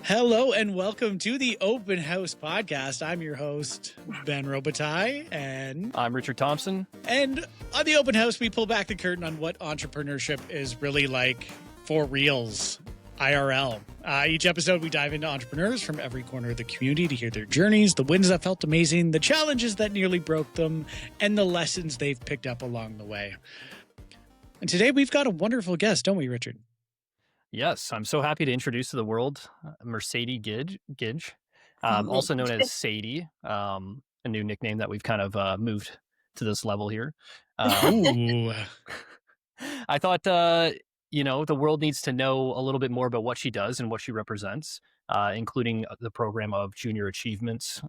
Hello and welcome to the OpenHouse Podcast. I'm your host, Ben Robitaille, and I'm Richard Thompson. And on the Open House, we pull back the curtain on what entrepreneurship is really like for reals, IRL. Each episode, we dive into entrepreneurs from every corner of the community to hear their journeys, the wins that felt amazing, the challenges that nearly broke them, and the lessons they've picked up along the way. And today we've got a wonderful guest, don't we, Richard? Yes, I'm so happy to introduce to the world Mercedes Gidge, also known as Sadie, a new nickname that we've kind of moved to this level here. Ooh. I thought, the world needs to know a little bit more about what she does and what she represents, including the program of Junior Achievements,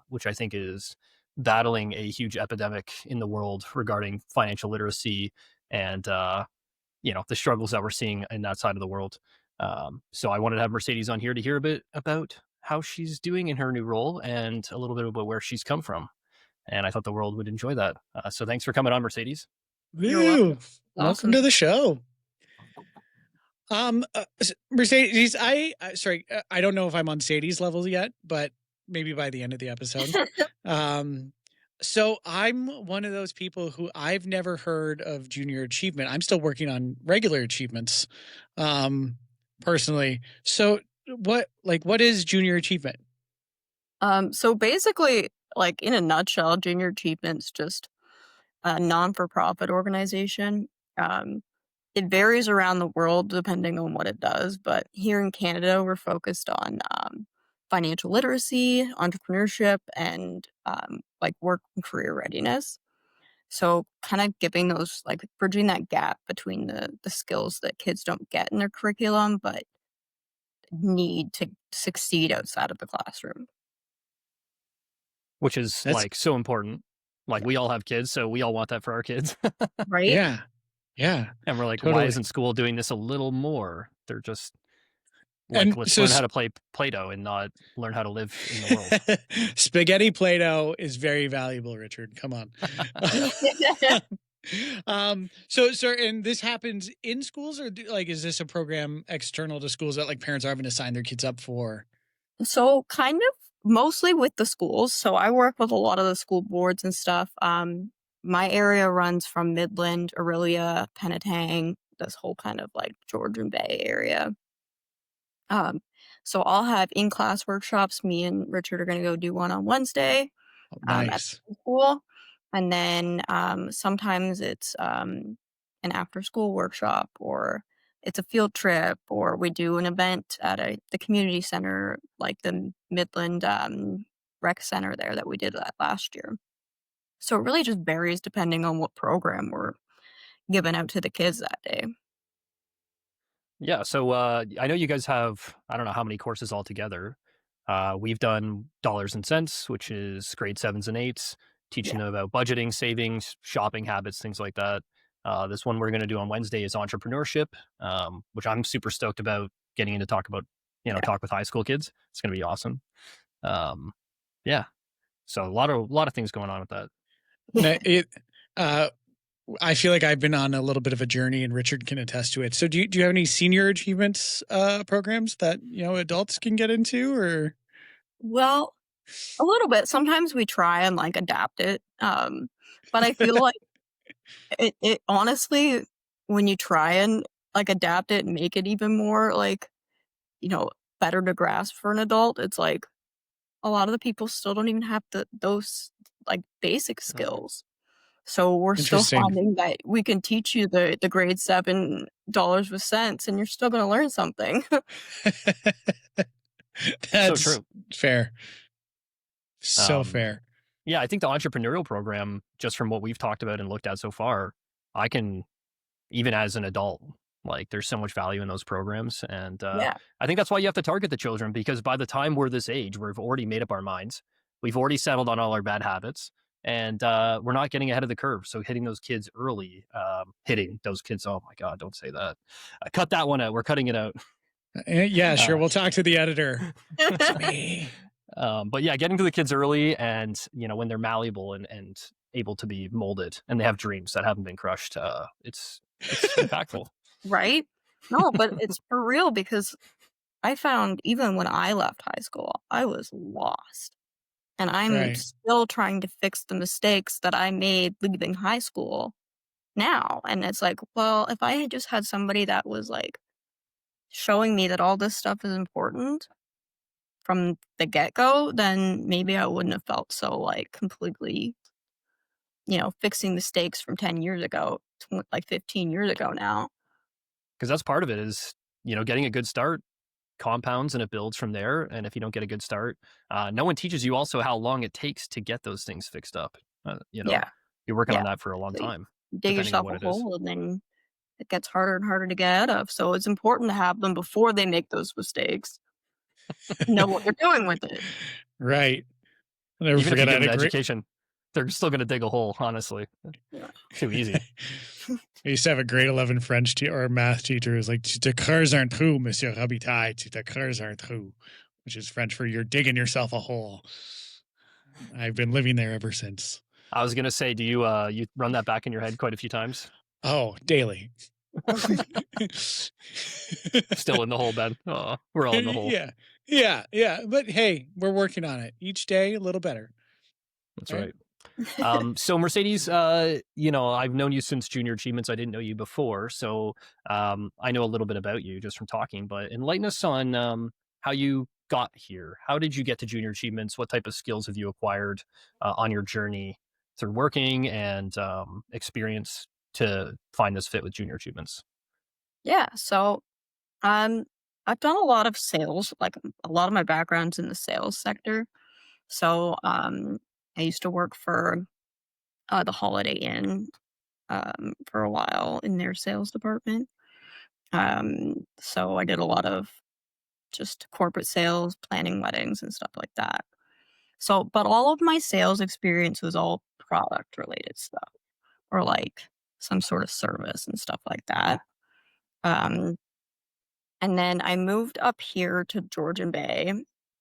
which I think is battling a huge epidemic in the world regarding financial literacy and the struggles that we're seeing in that side of the world. So I wanted to have Mercedes on here to hear a bit about how she's doing in her new role and a little bit about where she's come from. And I thought the world would enjoy that. So thanks for coming on, Mercedes. Welcome to the show. Mercedes, I don't know if I'm on Sadie's level yet, but maybe by the end of the episode. So I'm one of those people who I've never heard of Junior Achievement. I'm still working on regular achievements, personally. So what is Junior Achievement? So basically, like in a nutshell, Junior Achievement's just a non-for-profit organization. It varies around the world depending on what it does, but here in Canada, we're focused on financial literacy, entrepreneurship, and work and career readiness. So kind of giving those, bridging that gap between the skills that kids don't get in their curriculum, but need to succeed outside of the classroom. Which is so important. We all have kids, so we all want that for our kids. Right? Yeah. And we're like, totally. Why isn't school doing this a little more? They're just let's learn how to play Play-Doh and not learn how to live in the world. Spaghetti Play-Doh is very valuable, Richard. Come on. So and this happens in schools, or is this a program external to schools that parents are having to sign their kids up for? So kind of mostly with the schools. So I work with a lot of the school boards and stuff. My area runs from Midland, Orillia, Penetang, this whole kind of Georgian Bay area. So I'll have in-class workshops. Me and Richard are going to go do one on Wednesday. Nice. At school. And then sometimes it's an after-school workshop, or it's a field trip, or we do an event at the community center, like the Midland Rec Center there that we did that last year. So it really just varies depending on what program we're giving out to the kids that day. Yeah, so I know you guys have, I don't know how many courses altogether. We've done Dollars and Cents, which is grade 7s and 8s, teaching them about budgeting, savings, shopping habits, things like that. This one we're going to do on Wednesday is Entrepreneurship, which I'm super stoked about getting in to talk about, talk with high school kids. It's going to be awesome. So a lot of things going on with that. I feel like I've been on a little bit of a journey, and Richard can attest to it. So do you have any senior achievements programs that adults can get into, or? Well, a little bit. Sometimes we try and adapt it, but I feel like it honestly, when you try and adapt it and make it even more better to grasp for an adult, it's a lot of the people still don't even have those basic skills. So we're still finding that we can teach you the grade 7 dollars with cents, and you're still going to learn something. That's so true. Fair. So fair. Yeah, I think the entrepreneurial program, just from what we've talked about and looked at so far, I can, even as an adult, there's so much value in those programs. And I think that's why you have to target the children, because by the time we're this age, we've already made up our minds. We've already settled on all our bad habits. And we're not getting ahead of the curve. So hitting those kids early, oh my God, don't say that. Cut that one out. We're cutting it out. Yeah, sure. We'll talk to the editor. It's me. But yeah, getting to the kids early, and when they're malleable and able to be molded, and they have dreams that haven't been crushed, it's impactful. Right? No, but it's for real, because I found even when I left high school, I was lost. And I'm Right. still trying to fix the mistakes that I made leaving high school now. And it's like, well, if I had just had somebody that was like showing me that all this stuff is important from the get-go, then maybe I wouldn't have felt so like completely, fixing mistakes from 10 years ago, like 15 years ago now. Because that's part of it is, getting a good start compounds and it builds from there. And if you don't get a good start, no one teaches you also how long it takes to get those things fixed up. Yeah. You're working Yeah. on that for a long So you time, dig depending on yourself what a it is. hole and then it gets harder and harder to get out of. So it's important to have them before they make those mistakes. Know what you're doing with it. Right. I'll never Even if you forget I give had them a the great education, they're still going to dig a hole, honestly. Yeah. Too easy. I used to have a grade 11 French or math teacher who's like, "De creuses un trou, Monsieur Robitaille. De creuses un trou," which is French for "you're digging yourself a hole." I've been living there ever since. I was going to say, do you run that back in your head quite a few times? Oh, daily. Still in the hole, Ben. Oh, we're all in the hole. Yeah. But hey, we're working on it. Each day, a little better. That's right. So Mercedes, I've known you since Junior Achievements. I didn't know you before, so I know a little bit about you just from talking. But enlighten us on how you got here. How did you get to Junior Achievements? What type of skills have you acquired on your journey through working and experience to find this fit with Junior Achievements? Yeah. So I've done a lot of sales, like a lot of my background's in the sales sector. So I used to work for the Holiday Inn for a while in their sales department. So I did a lot of just corporate sales, planning weddings and stuff like that. So, but all of my sales experience was all product related stuff or like some sort of service and stuff like that. Um, and then I moved up here to Georgian Bay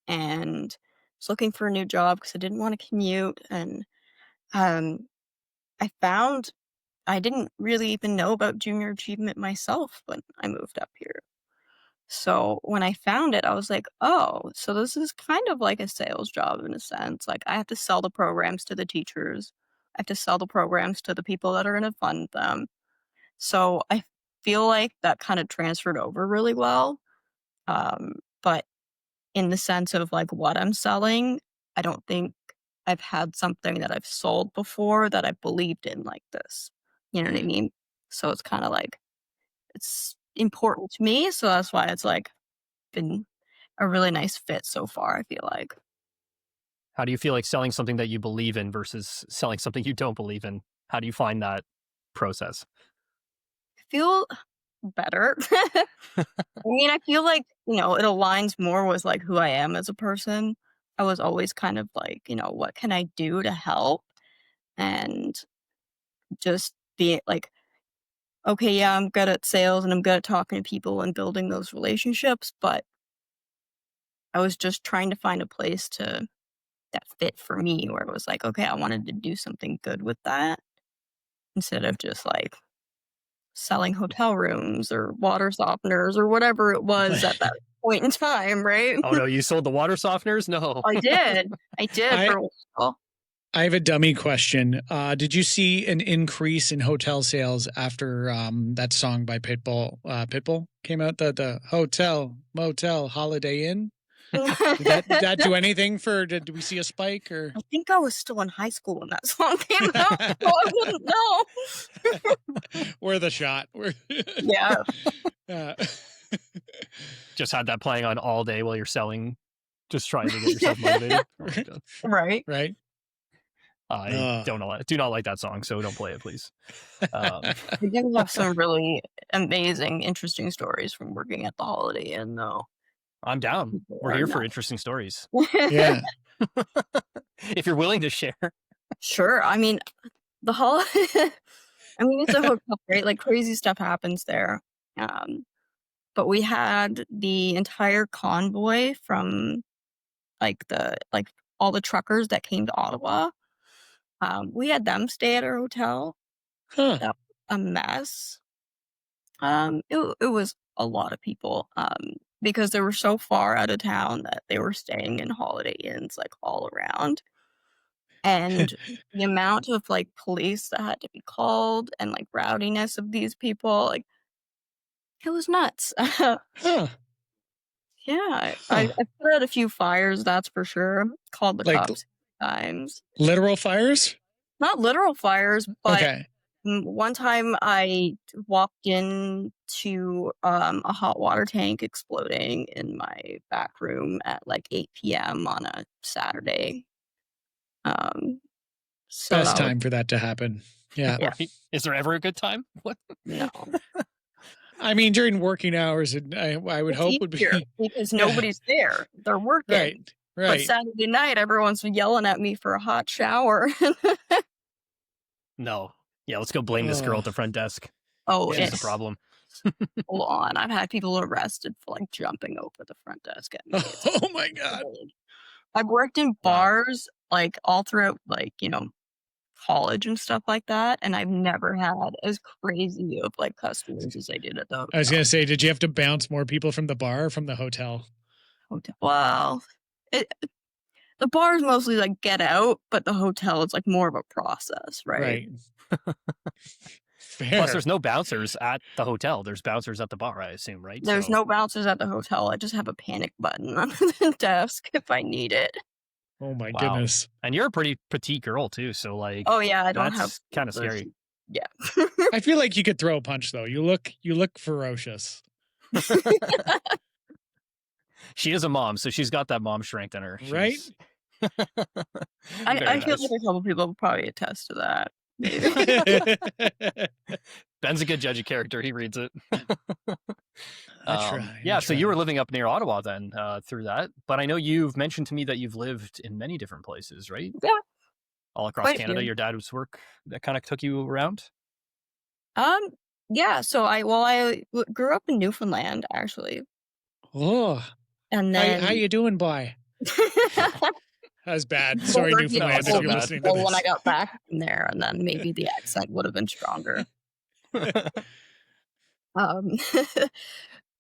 and was looking for a new job because I didn't want to commute. And um, I found I didn't really even know about Junior Achievement myself when I moved up here. So when I found it, I was like, oh, so this is kind of like a sales job in a sense. Like I have to sell the programs to the teachers. I have to sell the programs to the people that are going to fund them. So I feel like that kind of transferred over really well. But in the sense of like what I'm selling, I don't think I've had something that I've sold before that I believed in like this. You know what I mean? So it's kind of like it's important to me. So that's why it's like been a really nice fit so far, I feel like. How do you feel like selling something that you believe in versus selling something you don't believe in? How do you find that process? I feel better. I mean, I feel like, it aligns more with like who I am as a person. I was always kind of like, what can I do to help? And just be like, okay, yeah, I'm good at sales and I'm good at talking to people and building those relationships, but I was just trying to find a place that fit for me where it was like, okay, I wanted to do something good with that instead of just like selling hotel rooms or water softeners or whatever it was at that point in time, right? Oh no, you sold the water softeners? No. I did for a while. I have a dummy question. Did you see an increase in hotel sales after that song by Pitbull? Pitbull came out, the Hotel, Motel, Holiday Inn. Did that do anything for? Did we see a spike or? I think I was still in high school when that song came out, so I wouldn't know. We're the shot. Yeah. Just had that playing on all day while you're selling, just trying to get yourself motivated. Right. I do not like that song, so don't play it, please. We do have some really amazing, interesting stories from working at the Holiday Inn, though. I'm down. We're here for interesting stories. Yeah. If you're willing to share. Sure. I mean, the Holiday. It's a hotel, right? Like crazy stuff happens there. But we had the entire convoy from all the truckers that came to Ottawa. We had them stay at our hotel. Huh. That was a mess. It was a lot of people. because they were so far out of town that they were staying in Holiday Inns like all around. And the amount of like police that had to be called and like rowdiness of these people, like it was nuts. Huh. Yeah, Huh. I put out a few fires, that's for sure. Called the Like cops times. literal fires? Not literal fires, but Okay. one time I walked into a hot water tank exploding in my back room at like 8 p.m. on a Saturday. So Best that was, time for that to happen. Yeah. yeah, Right? Is there ever a good time? What? no. I mean, during working hours, I would It's hope would easier be because Yeah. nobody's there. They're working. right. But Right. Saturday night, everyone's yelling at me for a hot shower. No. Yeah, let's go blame this girl at the front desk. Oh, She's the it's problem. full on. I've had people arrested for like jumping over the front desk at me. It's Oh my God. big. I've worked in bars like all throughout like, college and stuff like that, and I've never had as crazy of like customers as I did at the I was going to say, did you have to bounce more people from the bar or from the hotel? hotel. Well, the bar is mostly like get out, but the hotel is like more of a process, right? Fair. Plus, there's no bouncers at the hotel. There's bouncers at the bar, I assume, right? There's So- no bouncers at the hotel. I just have a panic button on the desk if I need it. Oh my Wow. goodness. And you're a pretty petite girl too, so like, Oh yeah, I don't have that's kind of scary. Yeah. I feel like you could throw a punch though. You look ferocious. She is a mom, so she's got that mom strength in her. Right? She's- I Very feel nice. like a couple people will probably attest to that. Maybe. Ben's a good judge of character. He reads it. I Yeah, so you try. were living up near Ottawa then through that. But I know you've mentioned to me that you've lived in many different places, right? Yeah. All across Quite a Canada. few. Your dad's work that kind of took you around? Yeah, so I grew up in Newfoundland actually. Oh, And then how you doing, boy? That was bad. Sorry, Well, Newfoundland, if so you're bad. listening to well, when I this. got back from there, and then maybe the accent would have been stronger. Um,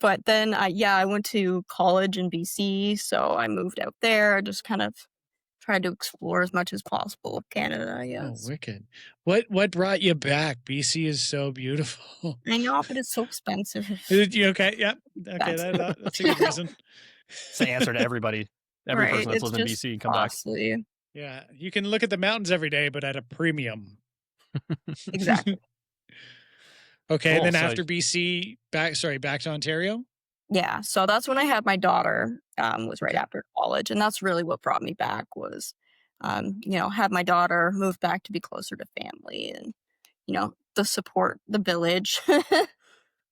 but then I went to college in BC, so I moved out there. Just kind of tried to explore as much as possible of Canada, I Oh, guess. wicked. What brought you back? BC is so beautiful. I know, but it's so expensive. You okay? Yep. Okay, that's a good reason. It's the answer to everybody. Every person that's It's lived in just BC come back. costly. Yeah, you can look at the mountains every day, but at a premium. Exactly. Okay, Cool, and then so- after BC, back to Ontario. Yeah, so that's when I had my daughter. Was right after college, and that's really what brought me back. Was, had my daughter, moved back to be closer to family, and the support, the village.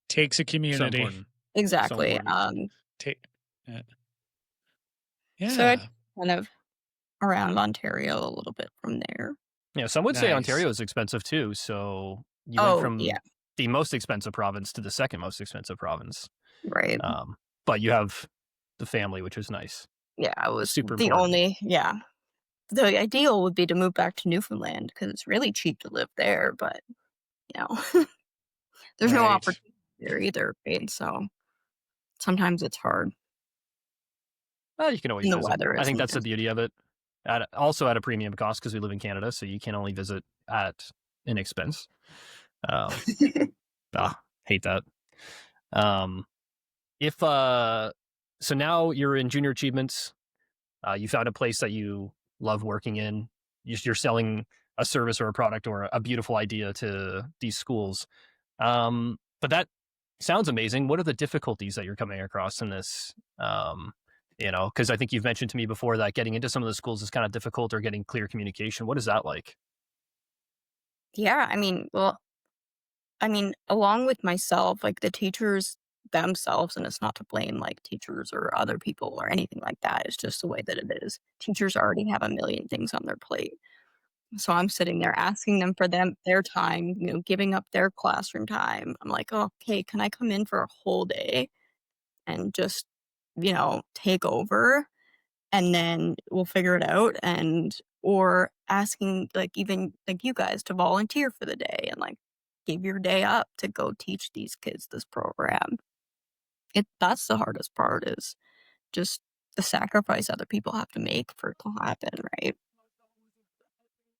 Takes a So community. important. Exactly. important. Yeah. So I kind of around Ontario a little bit from there. Yeah, some would say Nice. Ontario is expensive too. So you went from yeah, the most expensive province to the second most expensive province. right. But you have the family, which is nice. Yeah, I was super the important. only. Yeah, the ideal would be to move back to Newfoundland because it's really cheap to live there, but there's no Right. opportunity there either, right? So sometimes it's hard. Well, you can always And the visit. weather I think isn't that's the as- beauty of it. Also at a premium cost because we live in Canada, so you can only visit at an expense. Hate that. So now you're in junior achievements. You found a place that you love working in. You're selling a service or a product or a beautiful idea to these schools. But that sounds amazing. What are the difficulties that you're coming across in this? Because I think you've mentioned to me before that getting into some of the schools is kind of difficult or getting clear communication. What is that like? Yeah, along with myself, like the teachers themselves, and it's not to blame like teachers or other people or anything like that. It's just the way that it is. Teachers already have a million things on their plate. So I'm sitting there asking them for their time, giving up their classroom time. I'm like, oh, okay, can I come in for a whole day and just, take over and then we'll figure it out, or asking like even like you guys to volunteer for the day and like give your day up to go teach these kids this program. that's the hardest part, is just the sacrifice other people have to make for it to happen, right?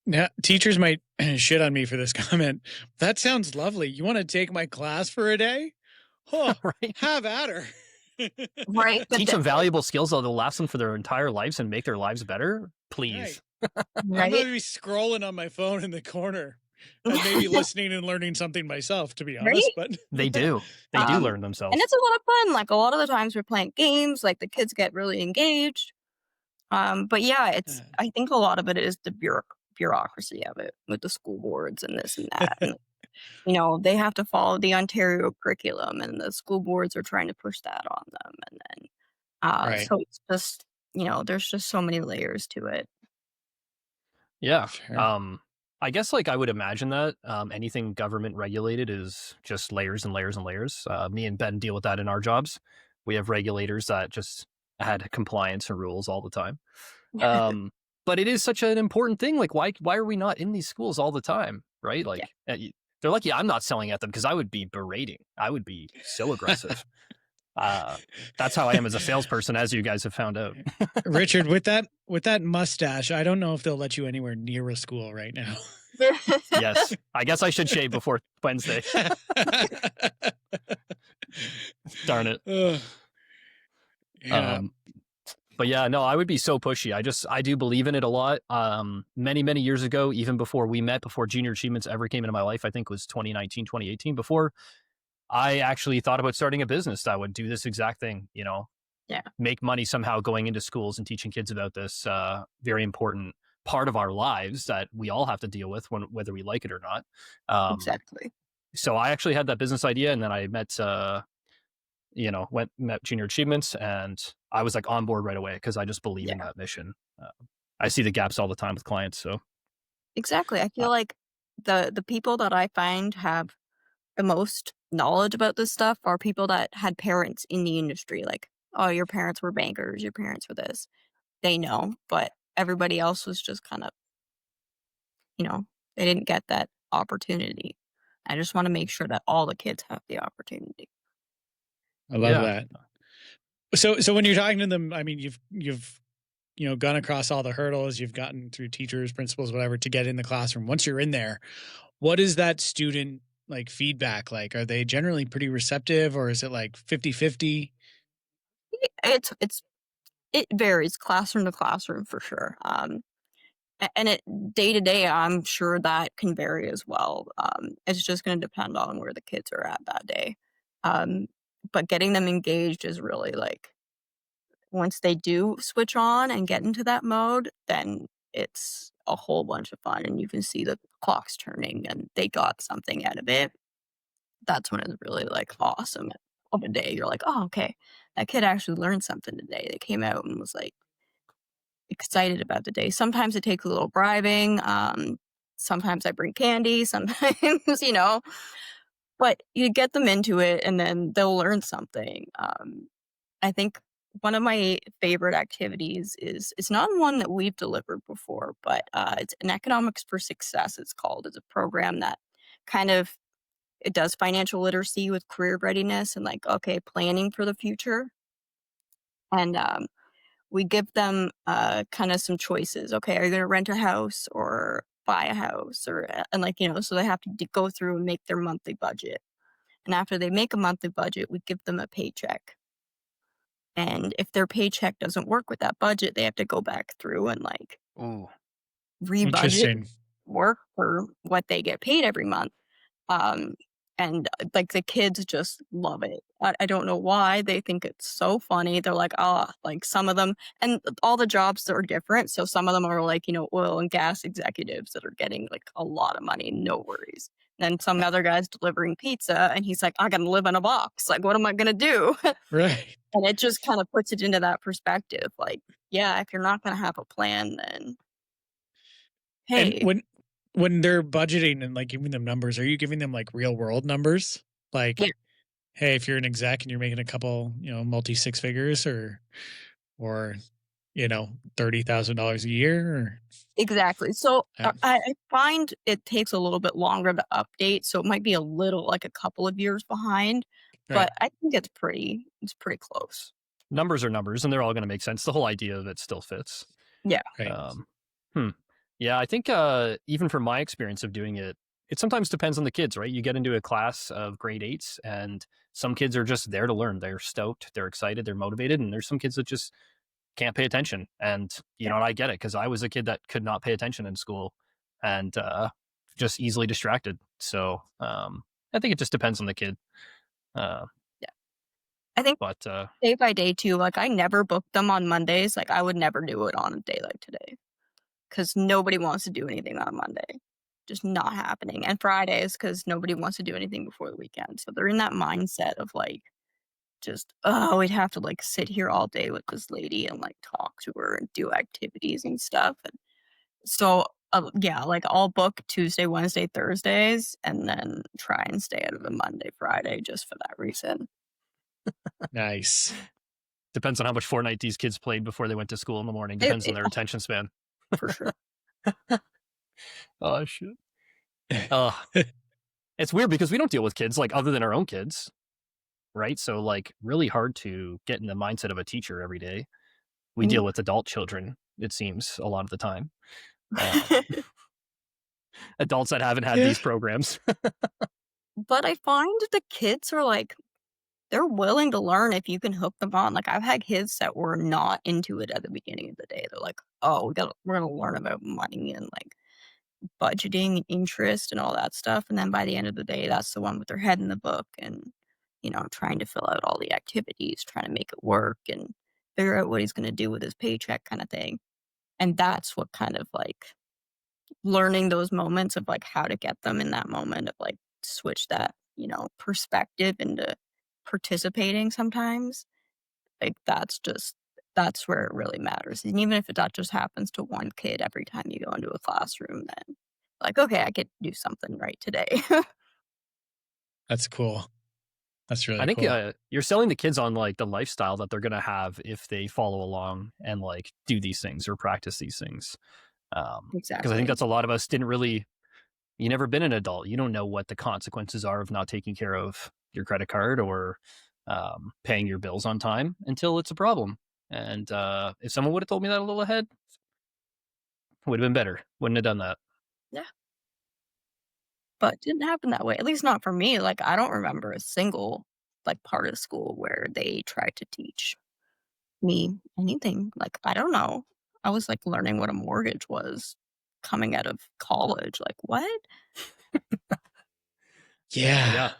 Now, teachers might shit on me for this comment. That sounds lovely. You want to take my class for a day? Oh, Right. have at her. Right. But Teach them valuable skills that'll last them for their entire lives and make their lives better. Please. I'm right. going to be scrolling on my phone in the corner and maybe listening and learning something myself, to be honest. Right? But They do. They do learn themselves. And it's a lot of fun. Like, a lot of the times we're playing games, like the kids get really engaged. But yeah, I think a lot of it is the bureaucracy of it with the school boards and this and that. And, you know, they have to follow the Ontario curriculum, and the school boards are trying to push that on them. And then, Right. so it's just, you know, there's just so many layers to it. Yeah. Sure. I guess, like, I would imagine that anything government regulated is just layers and layers and layers. Me and Ben deal with that in our jobs. We have regulators that just add compliance and rules all the time. But it is such an important thing. Like, why are we not in these schools all the time? Right? Like, they're lucky I'm not selling at them, because I would be berating. I would be so aggressive. That's how I am as a salesperson, as you guys have found out. Richard, with that mustache, I don't know if they'll let you anywhere near a school right now. Yes, I guess I should shave before Wednesday. Darn it. Yeah. But yeah, no, I would be so pushy. I do believe in it a lot. Many years ago, even before we met, before Junior Achievements ever came into my life, I think it was 2019, 2018, before I actually thought about starting a business that would do this exact thing, you know, make money somehow going into schools and teaching kids about this very important part of our lives that we all have to deal with, whether we like it or not. Exactly. So I actually had that business idea, and then I met Junior Achievements, and I was like on board right away, because I just believe in that mission. I see the gaps all the time with clients. So exactly. I feel like the people that I find have the most knowledge about this stuff are people that had parents in the industry. Like, oh, your parents were bankers, your parents were this. They know, but everybody else was just kind of, you know, they didn't get that opportunity. I just want to make sure that all the kids have the opportunity. I love that. So when you're talking to them, I mean, you've gone across all the hurdles, you've gotten through teachers, principals, whatever, to get in the classroom. Once you're in there, what is that student like feedback like? Are they generally pretty receptive, or is it like 50-50? It varies classroom to classroom for sure. And it day to day, I'm sure that can vary as well. It's just going to depend on where the kids are at that day. But getting them engaged is really like, once they do switch on and get into that mode, then it's a whole bunch of fun, and you can see the clocks turning and they got something out of it. That's when it's really like awesome of a day. You're like, oh, okay, that kid actually learned something today. They came out and was like excited about the day. Sometimes it takes a little bribing. Sometimes I bring candy, sometimes, but you get them into it and then they'll learn something. I think one of my favorite activities it's not one that we've delivered before, but it's an Economics for Success, it's called. It's a program that kind of, it does financial literacy with career readiness and like, okay, planning for the future. And we give them kind of some choices. Okay, are you going to rent a house or buy a house? So they have to go through and make their monthly budget. And after they make a monthly budget, we give them a paycheck. And if their paycheck doesn't work with that budget, they have to go back through and like rebudget work for what they get paid every month. And like the kids just love it. I don't know why. They think it's so funny. They're like, like some of them, and all the jobs are different. So some of them are like, oil and gas executives that are getting like a lot of money, no worries. And then some other guy's delivering pizza and he's like, I gotta live in a box. Like, what am I gonna do? Right. And it just kind of puts it into that perspective. Like, yeah, if you're not gonna have a plan, then hey. And when they're budgeting and like giving them numbers, are you giving them like real world numbers? Like, hey, if you're an exec and you're making a couple, multi six figures or $30,000 a year? Or... Exactly. So I find it takes a little bit longer to update. So it might be a little, like a couple of years behind. Right. but I think it's pretty close. Numbers are numbers, and they're all going to make sense. The whole idea of it still fits. Yeah. Right. Yeah, I think even from my experience of doing it, it sometimes depends on the kids, right? You get into a class of grade 8s, and some kids are just there to learn. They're stoked, they're excited, they're motivated, and there's some kids that just can't pay attention. And you know, and I get it because I was a kid that could not pay attention in school and just easily distracted. So I think it just depends on the kid. I think But day by day too, like I never book them on Mondays. Like I would never do it on a day like today because nobody wants to do anything on Monday. Just not happening. And Fridays because nobody wants to do anything before the weekend. So they're in that mindset of like, just, oh, we'd have to like sit here all day with this lady and like talk to her and do activities and stuff. And so, yeah, like I'll book Tuesday, Wednesday, Thursdays, and then try and stay out of the Monday, Friday just for that reason. Nice. depends on how much Fortnite these kids played before they went to school in the morning. Depends on their attention span. For sure. Oh, shit. It's weird because we don't deal with kids like other than our own kids, right? So like really hard to get in the mindset of a teacher every day. We deal with adult children, it seems, a lot of the time. Adults that haven't had these programs. But I find the kids are like, they're willing to learn if you can hook them on. Like I've had kids that were not into it at the beginning of the day. They're like, oh, we're gonna learn about money and like budgeting and interest and all that stuff. And then by the end of the day, that's the one with their head in the book and, you know, trying to fill out all the activities, trying to make it work and figure out what he's going to do with his paycheck kind of thing. And that's what kind of like learning those moments of like how to get them in that moment of like switch that, you know, perspective into participating sometimes. Like that's where it really matters. And even if that just happens to one kid every time you go into a classroom, then like, okay, I could do something right today. That's cool. That's really I think cool. you're selling the kids on like the lifestyle that they're going to have if they follow along and like do these things or practice these things. Exactly. Because I think that's a lot of us didn't really, you never been an adult. You don't know what the consequences are of not taking care of your credit card or paying your bills on time until it's a problem. And if someone would have told me that a little ahead, it would have been better. Wouldn't have done that. Yeah. But it didn't happen that way. At least not for me. Like I don't remember a single like part of school where they tried to teach me anything. Like I don't know. I was like learning what a mortgage was coming out of college. Like what? Yeah.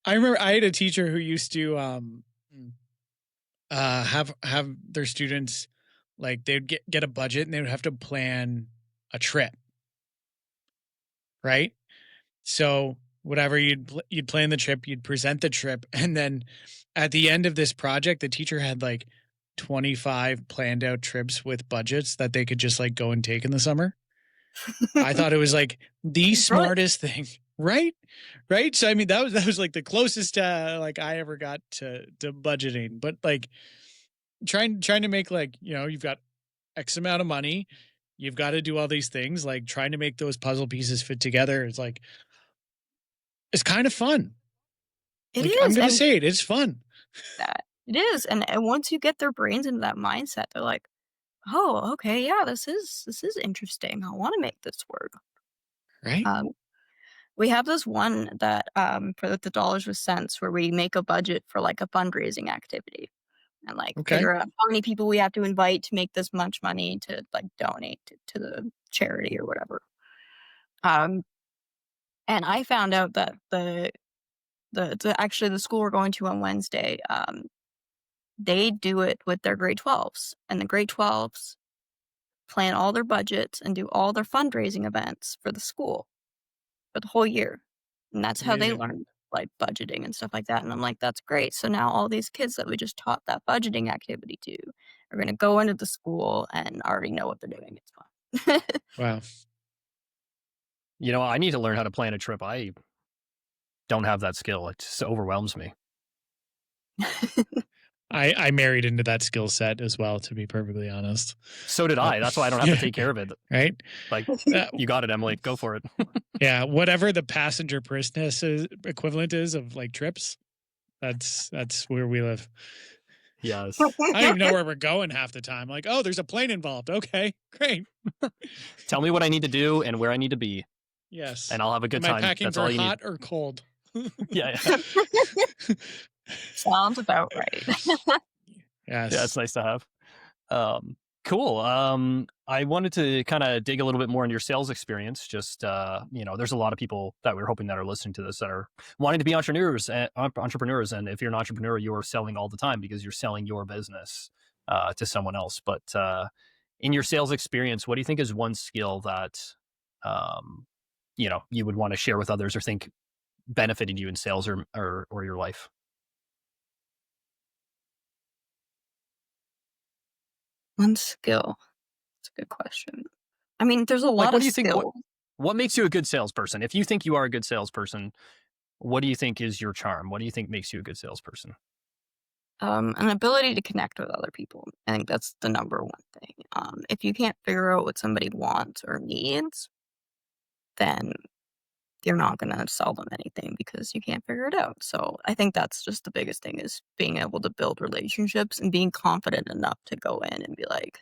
I remember I had a teacher who used to have their students like they'd get a budget and they would have to plan a trip. Right? So whatever you'd plan the trip, you'd present the trip, and then at the end of this project, the teacher had like 25 planned out trips with budgets that they could just like go and take in the summer. I thought it was like the smartest thing. Right. So, I mean, that was like the closest like I ever got to budgeting, but like trying to make like, you know, you've got X amount of money, you've got to do all these things, like trying to make those puzzle pieces fit together. It's like, it's kind of fun. It like, is. I'm going to say it's fun. It is. And once you get their brains into that mindset, they're like, oh, okay, yeah, this is interesting. I want to make this work. Right. We have this one that for the dollars with cents where we make a budget for like a fundraising activity and like figure out how many people we have to invite to make this much money to like donate to the charity or whatever. And I found out that the school we're going to on Wednesday, they do it with their grade 12s, and the grade 12s plan all their budgets and do all their fundraising events for the school for the whole year. And that's how they learn like budgeting and stuff like that. And I'm like, that's great. So now all these kids that we just taught that budgeting activity to are going to go into the school and already know what they're doing. It's fun. Wow. You know, I need to learn how to plan a trip. I don't have that skill. It just overwhelms me. I married into that skill set as well, to be perfectly honest. So did I. That's why I don't have to take care of it. Right? Like, you got it, Emily. Go for it. Yeah. Whatever the passenger price equivalent is of like trips, That's where we live. Yes. I don't even know where we're going half the time. Like, oh, there's a plane involved. Okay, great. Tell me what I need to do and where I need to be, Yes. and I'll have a good Am time. I packing That's for all you hot need. or cold? Yeah. Sounds about right. Yes. Yeah, it's nice to have. Cool. I wanted to kind of dig a little bit more into your sales experience. Just, there's a lot of people that we're hoping that are listening to this that are wanting to be entrepreneurs. And if you're an entrepreneur, you're selling all the time because you're selling your business to someone else. But in your sales experience, what do you think is one skill that, you would want to share with others or think benefited you in sales or your life? One skill. That's a good question. I mean, there's a Like, lot what of do you think? skills. What makes you a good salesperson? If you think you are a good salesperson, what do you think is your charm? What do you think makes you a good salesperson? An ability to connect with other people. I think that's the number one thing. If you can't figure out what somebody wants or needs, then you're not going to sell them anything because you can't figure it out. So I think that's just the biggest thing is being able to build relationships and being confident enough to go in and be like,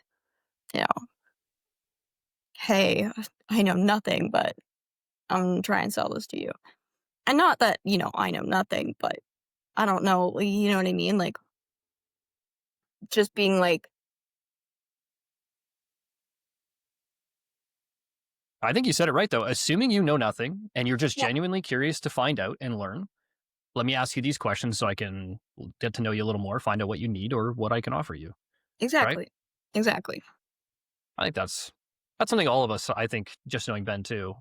hey, I know nothing, but I'm trying to sell this to you. And not that, I know nothing, but I don't know, you know what I mean? Like, just being like, I think you said it right, though. Assuming you know nothing and you're just Yeah. genuinely curious to find out and learn, let me ask you these questions so I can get to know you a little more, find out what you need or what I can offer you. exactly. Exactly. I think that's something all of us, I think, just knowing Ben too,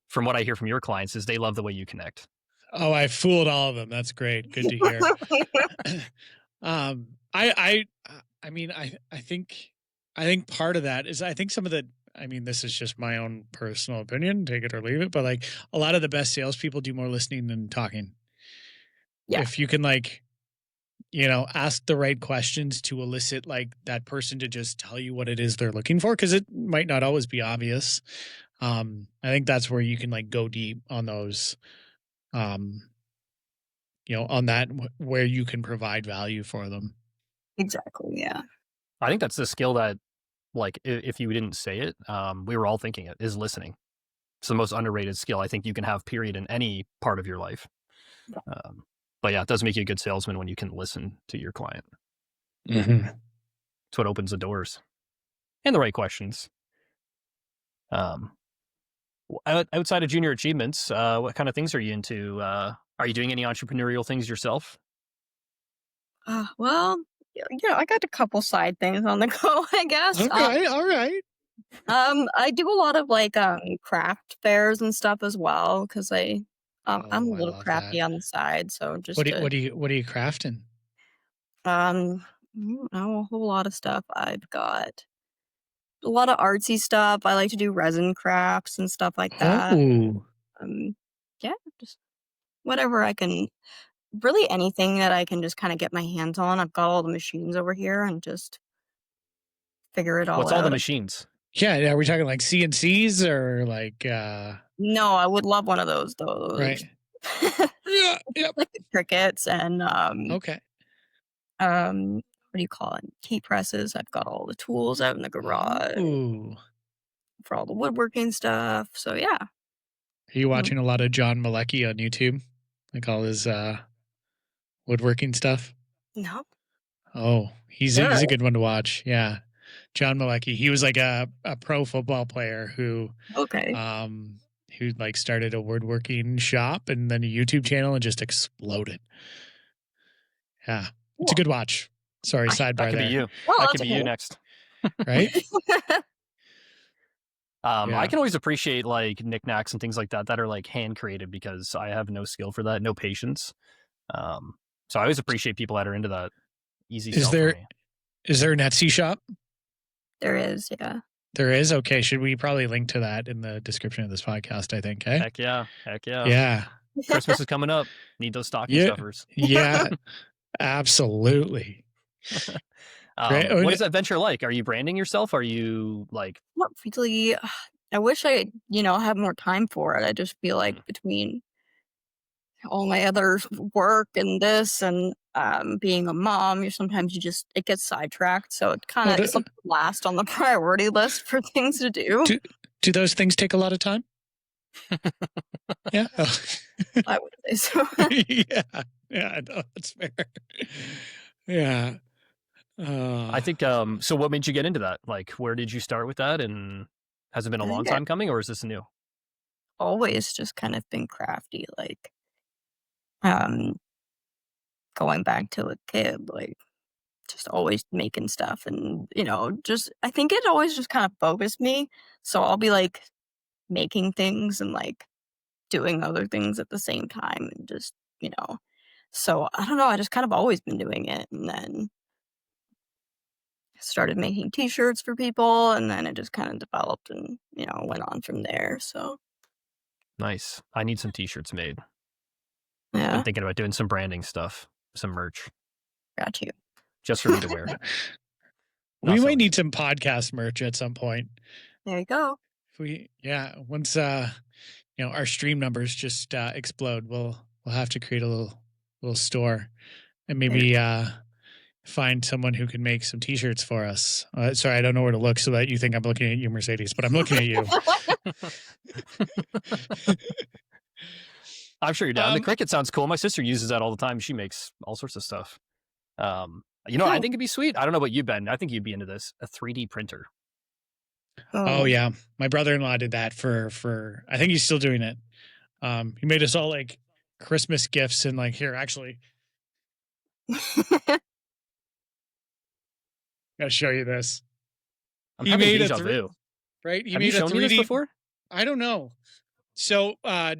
from what I hear from your clients, is they love the way you connect. Oh, I fooled all of them. That's great. Good to hear. I think part of that is I think some of the, this is just my own personal opinion, take it or leave it, but like a lot of the best salespeople do more listening than talking. Yeah. If you can ask the right questions to elicit like that person to just tell you what it is they're looking for, because it might not always be obvious. I think that's where you can like go deep on those, on that where you can provide value for them. Exactly. Yeah. I think that's the skill that, like, if you didn't say it, we were all thinking it, is listening. It's the most underrated skill I think you can have, period, in any part of your life. But yeah, it does make you a good salesman when you can listen to your client. Mm-hmm. It's what opens the doors and the right questions. Outside of junior achievements, what kind of things are you into? Are you doing any entrepreneurial things yourself? Well, I got a couple side things on the go, I guess. Okay, all right. I do a lot of like craft fairs and stuff as well because I'm a I little love crafty that. on the side. So just What are you crafting? I don't know, a whole lot of stuff. I've got a lot of artsy stuff. I like to do resin crafts and stuff like that. Oh, Yeah, just whatever I can. Really anything that I can just kind of get my hands on. I've got all the machines over here and just figure it all What's out. all the machines? yeah. Are we talking like CNCs or like? No, I would love one of those though. Right. Yeah. Yep. Like the crickets and Okay. what do you call it? Heat presses. I've got all the tools out in the garage Ooh. for all the woodworking stuff. So yeah. Are you watching a lot of John Malecki on YouTube? Like all his woodworking stuff? No. Oh, he's a good one to watch. Yeah. John Malecki. He was like a pro football player who Okay. who like started a woodworking shop and then a YouTube channel and just exploded. Yeah. It's a good watch. Sorry, sidebar That could there. be you. Oh, That that's could be you okay. next. Right? I can always appreciate like knickknacks and things like that are like hand created because I have no skill for that, no patience. So I always appreciate people that are into that. Easy sell for me. Is there an Etsy shop? There is, yeah. There is? Okay. Should we probably link to that in the description of this podcast, I think, eh? Heck yeah. Yeah. Christmas is coming up. Need those stocking stuffers. Yeah. Absolutely. What is that venture like? Are you branding yourself? Are you like... Not really. I wish I, had more time for it. I just feel like between all my other work and this and being a mom, sometimes it gets sidetracked. So it kind of Oh, it's like last on the priority list for things to do. do those things take a lot of time? Yeah. Oh. I would say so. Yeah. Yeah, no, that's fair. Yeah. I think, so what made you get into that? Like, where did you start with that? And has it been a long time coming, or is this new? Always just kind of been crafty, like going back to a kid, like just always making stuff and just I think it always just kind of focused me. So I'll be like making things and like doing other things at the same time and just, so I don't know, I just kind of always been doing it and then started making t-shirts for people and then it just kind of developed and, went on from there. So Nice. I need some t-shirts made. yeah, I'm thinking about doing some branding stuff, some merch, got you. just for me to wear. We might need some podcast merch at some point. There you go. Once our stream numbers just explode, we'll have to create a little store and maybe find someone who can make some t-shirts for us. Sorry, I don't know where to look so that you think I'm looking at you, Mercedes, but I'm looking at you. I'm sure you're down. The cricket sounds cool. My sister uses that all the time. She makes all sorts of stuff. I think it'd be sweet. I don't know about you, Ben. I think you'd be into this. A 3D printer. Oh yeah. My brother-in-law did that for I think he's still doing it. He made us all like Christmas gifts and like here, actually. Gotta show you this. He made deja vu. Right? Have you shown me this before? I don't know. So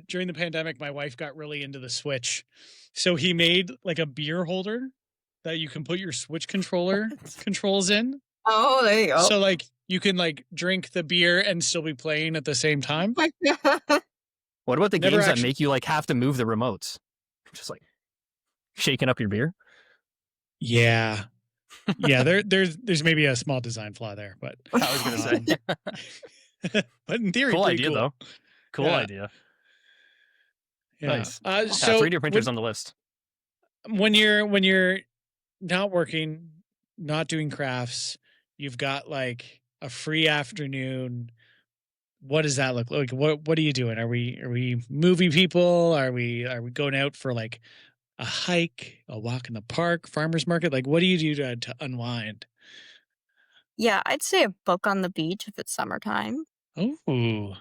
during the pandemic, my wife got really into the Switch. So he made like a beer holder that you can put your Switch controls in. Oh, there you go. So like you can like drink the beer and still be playing at the same time. What about the games that make you like have to move the remotes? Just like shaking up your beer? Yeah. Yeah, there's maybe a small design flaw there, but I was gonna say. But in theory, cool idea cool. though. Cool idea. Yeah. Nice. So 3D printers on the list. When you're not working, not doing crafts, you've got like a free afternoon. What does that look like? What are you doing? Are we movie people? Are we going out for like a hike, a walk in the park, farmer's market? Like, what do you do to unwind? Yeah, I'd say a book on the beach if it's summertime. Oh.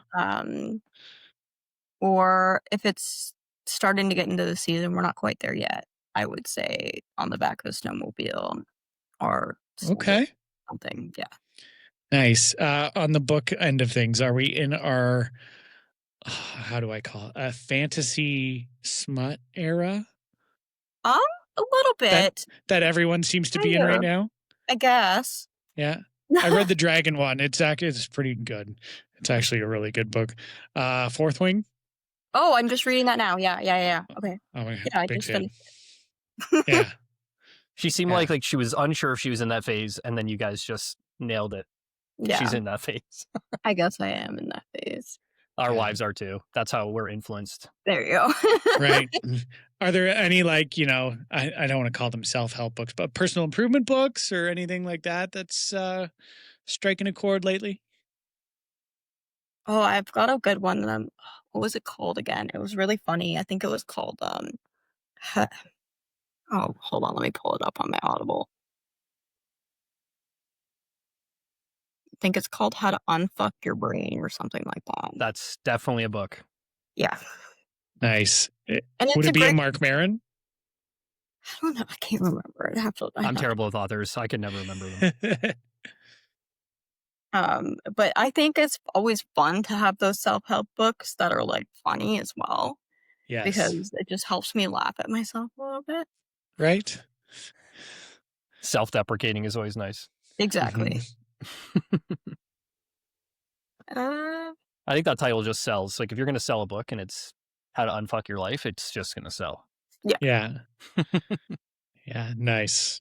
Or if it's starting to get into the season, we're not quite there yet. I would say on the back of a snowmobile or something. Yeah. Nice. On the book end of things, are we in our how do I call it? A fantasy smut era? A little bit. That everyone seems to be in right now? I guess. Yeah. I read the Dragon one. It's pretty good. It's actually a really good book. Fourth Wing? Oh, I'm just reading that now. Yeah. Okay. Oh, yeah, I just finished it. Yeah. She seemed like she was unsure if she was in that phase, and then you guys just nailed it. Yeah. She's in that phase. I guess I am in that phase. Our wives are too. That's how we're influenced. There you go. Right. Are there any I don't want to call them self-help books, but personal improvement books or anything like that that's striking a chord lately? Oh, I've got a good one that what was it called again? It was really funny. I think it was called oh, hold on, let me pull it up on my Audible. I think it's called How to Unfuck Your Brain or something like that. That's definitely a book. Yeah. Nice. Would it be a Mark Maron? I don't know. I can't remember. I'm terrible with authors. I could never remember them. But I think it's always fun to have those self-help books that are like funny as well. Yes. Because it just helps me laugh at myself a little bit. Right. Self-deprecating is always nice. Exactly. I think that title just sells. Like if you're going to sell a book and it's How to Unfuck Your Life, it's just going to sell. Yeah. Yeah. Yeah. Nice.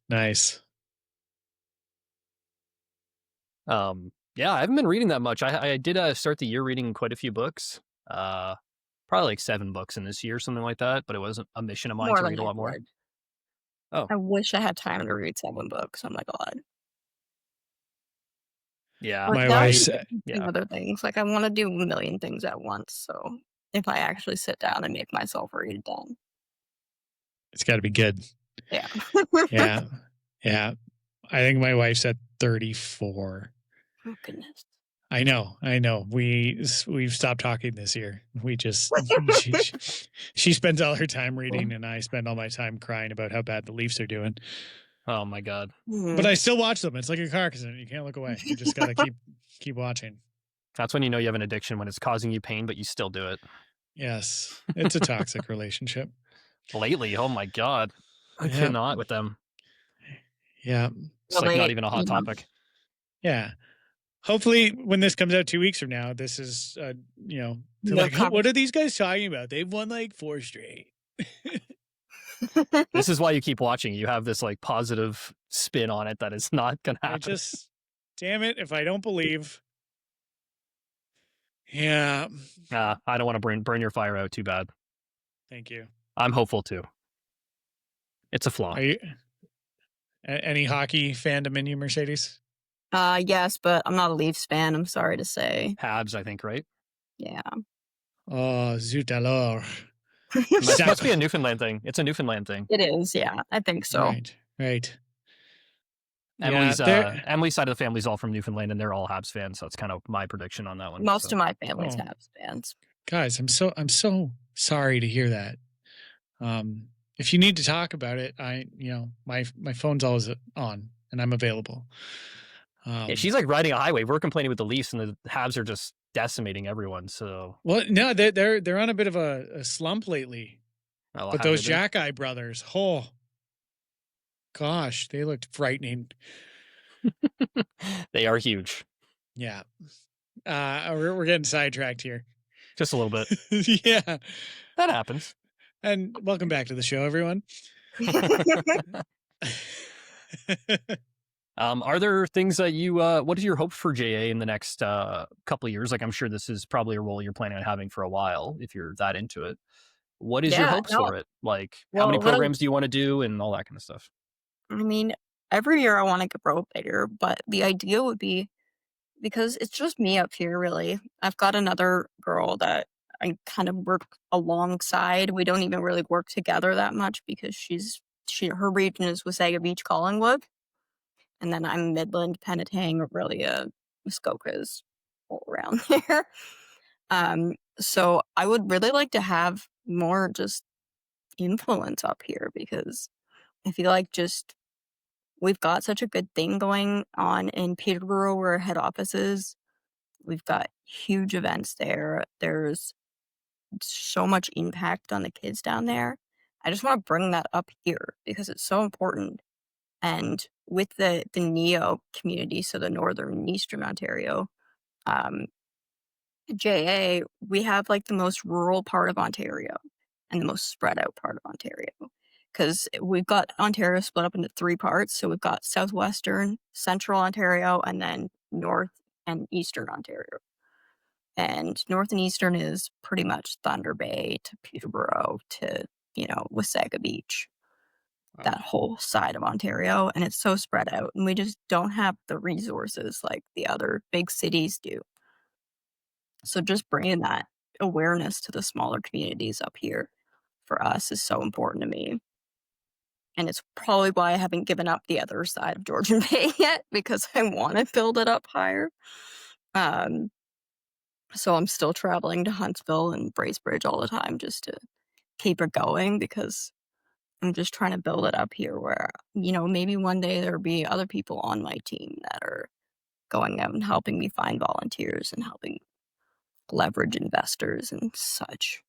Yeah, I haven't been reading that much. I did start the year reading quite a few books. Probably like 7 books in this year, something like that. But it wasn't a mission of mine More to than read a I lot more. would. Oh, I wish I had time to read 7 books. Oh my god. yeah. But My now I'm wife's doing Yeah. other things. Like I want to do a million things at once. So if I actually sit down and make myself read it done, it's got to be good. yeah. Yeah. Yeah. I think my wife's at 34. Oh goodness. I know. We've stopped talking this year. We just she spends all her time reading, and I spend all my time crying about how bad the Leafs are doing. Oh my God. But I still watch them. It's like a car accident. You can't look away. You just gotta keep watching. That's when you know you have an addiction, when it's causing you pain, but you still do it. Yes, it's a toxic relationship. Lately, oh my God. I Yeah. cannot with them. Yeah, It's like not even a hot topic. yeah. Hopefully, when this comes out 2 weeks from now, this is they're No like, comment. what are these guys talking about? They've won like 4 straight. This is why you keep watching. You have this like positive spin on it that is not gonna happen. Damn it, if I don't believe. Yeah. I don't want to burn your fire out too bad. Thank you. I'm hopeful too. It's a flaw. Are you any hockey fandom in you, Mercedes? Yes, but I'm not a Leafs fan. I'm sorry to say. Habs, I think, right? Yeah. Oh, zut alors. Must be a Newfoundland thing. It's a Newfoundland thing. It is. Yeah, I think so. Right. Emily's Yeah, Emily's side of the family's all from Newfoundland, and they're all Habs fans. So that's kind of my prediction on that one. Most of my family's Oh. Habs fans. guys, I'm so sorry to hear that. If you need to talk about it, my phone's always on and I'm available. Yeah, she's like riding a highway. We're complaining with the Leafs, and the Habs are just decimating everyone. So well, no, they're on a bit of a slump lately. well, But those Jackeye brothers, oh gosh, they looked frightening. they are huge. Yeah. We're getting sidetracked here. Just a little bit. Yeah. That happens. And welcome back to the show, everyone. Are there things that you what is your hope for JA in the next couple of years? Like, I'm sure this is probably a role you're planning on having for a while if you're that into it. What is your hopes for it? Like, how many programs do you want to do and all that kind of stuff? I mean, every year I want to grow bigger, but the idea would be, because it's just me up here, really. I've got another girl that I kind of work alongside. We don't even really work together that much because her region is Wasaga Beach, Collingwood. And then I'm Midland, Penetang, Aurelia, Muskokas, all around there. So I would really like to have more just influence up here, because I feel like we've got such a good thing going on in Peterborough, where our head office is. We've got huge events there. There's so much impact on the kids down there. I just want to bring that up here because it's so important. And with the NEO community, so the Northern and Eastern Ontario, JA, we have like the most rural part of Ontario and the most spread out part of Ontario, because we've got Ontario split up into 3 parts. So we've got Southwestern, Central Ontario, and then North and Eastern Ontario. And North and Eastern is pretty much Thunder Bay to Peterborough to, Wasaga Beach, that whole side of Ontario. And it's so spread out. And we just don't have the resources like the other big cities do. So just bringing that awareness to the smaller communities up here for us is so important to me. And it's probably why I haven't given up the other side of Georgian Bay yet, because I want to build it up higher. So I'm still traveling to Huntsville and Bracebridge all the time just to keep it going, because I'm just trying to build it up here where, maybe one day there'll be other people on my team that are going out and helping me find volunteers and helping leverage investors and such.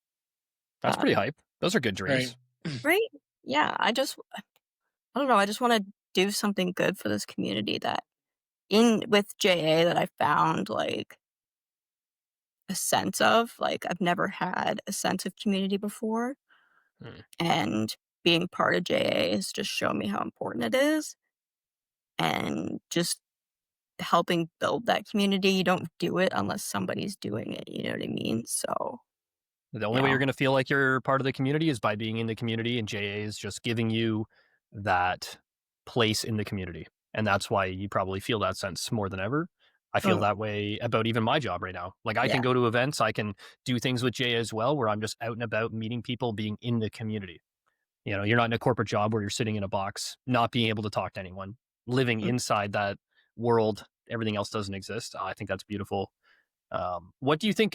That's pretty hype. Those are good dreams. Right? Yeah. I don't know. I just want to do something good for this community that with JA that I found like a sense of. Like, I've never had a sense of community before. And being part of JA has just shown me how important it is. And just helping build that community, you don't do it unless somebody's doing it. You know what I mean? So The only way you're going to feel like you're part of the community is by being in the community, and JA is just giving you that place in the community. And that's why you probably feel that sense more than ever. I feel that way about even my job right now. Like I can go to events, I can do things with JA as well, where I'm just out and about meeting people, being in the community. You know, you're not in a corporate job where you're sitting in a box, not being able to talk to anyone, living inside that world. Everything else doesn't exist. I think that's beautiful. What do you think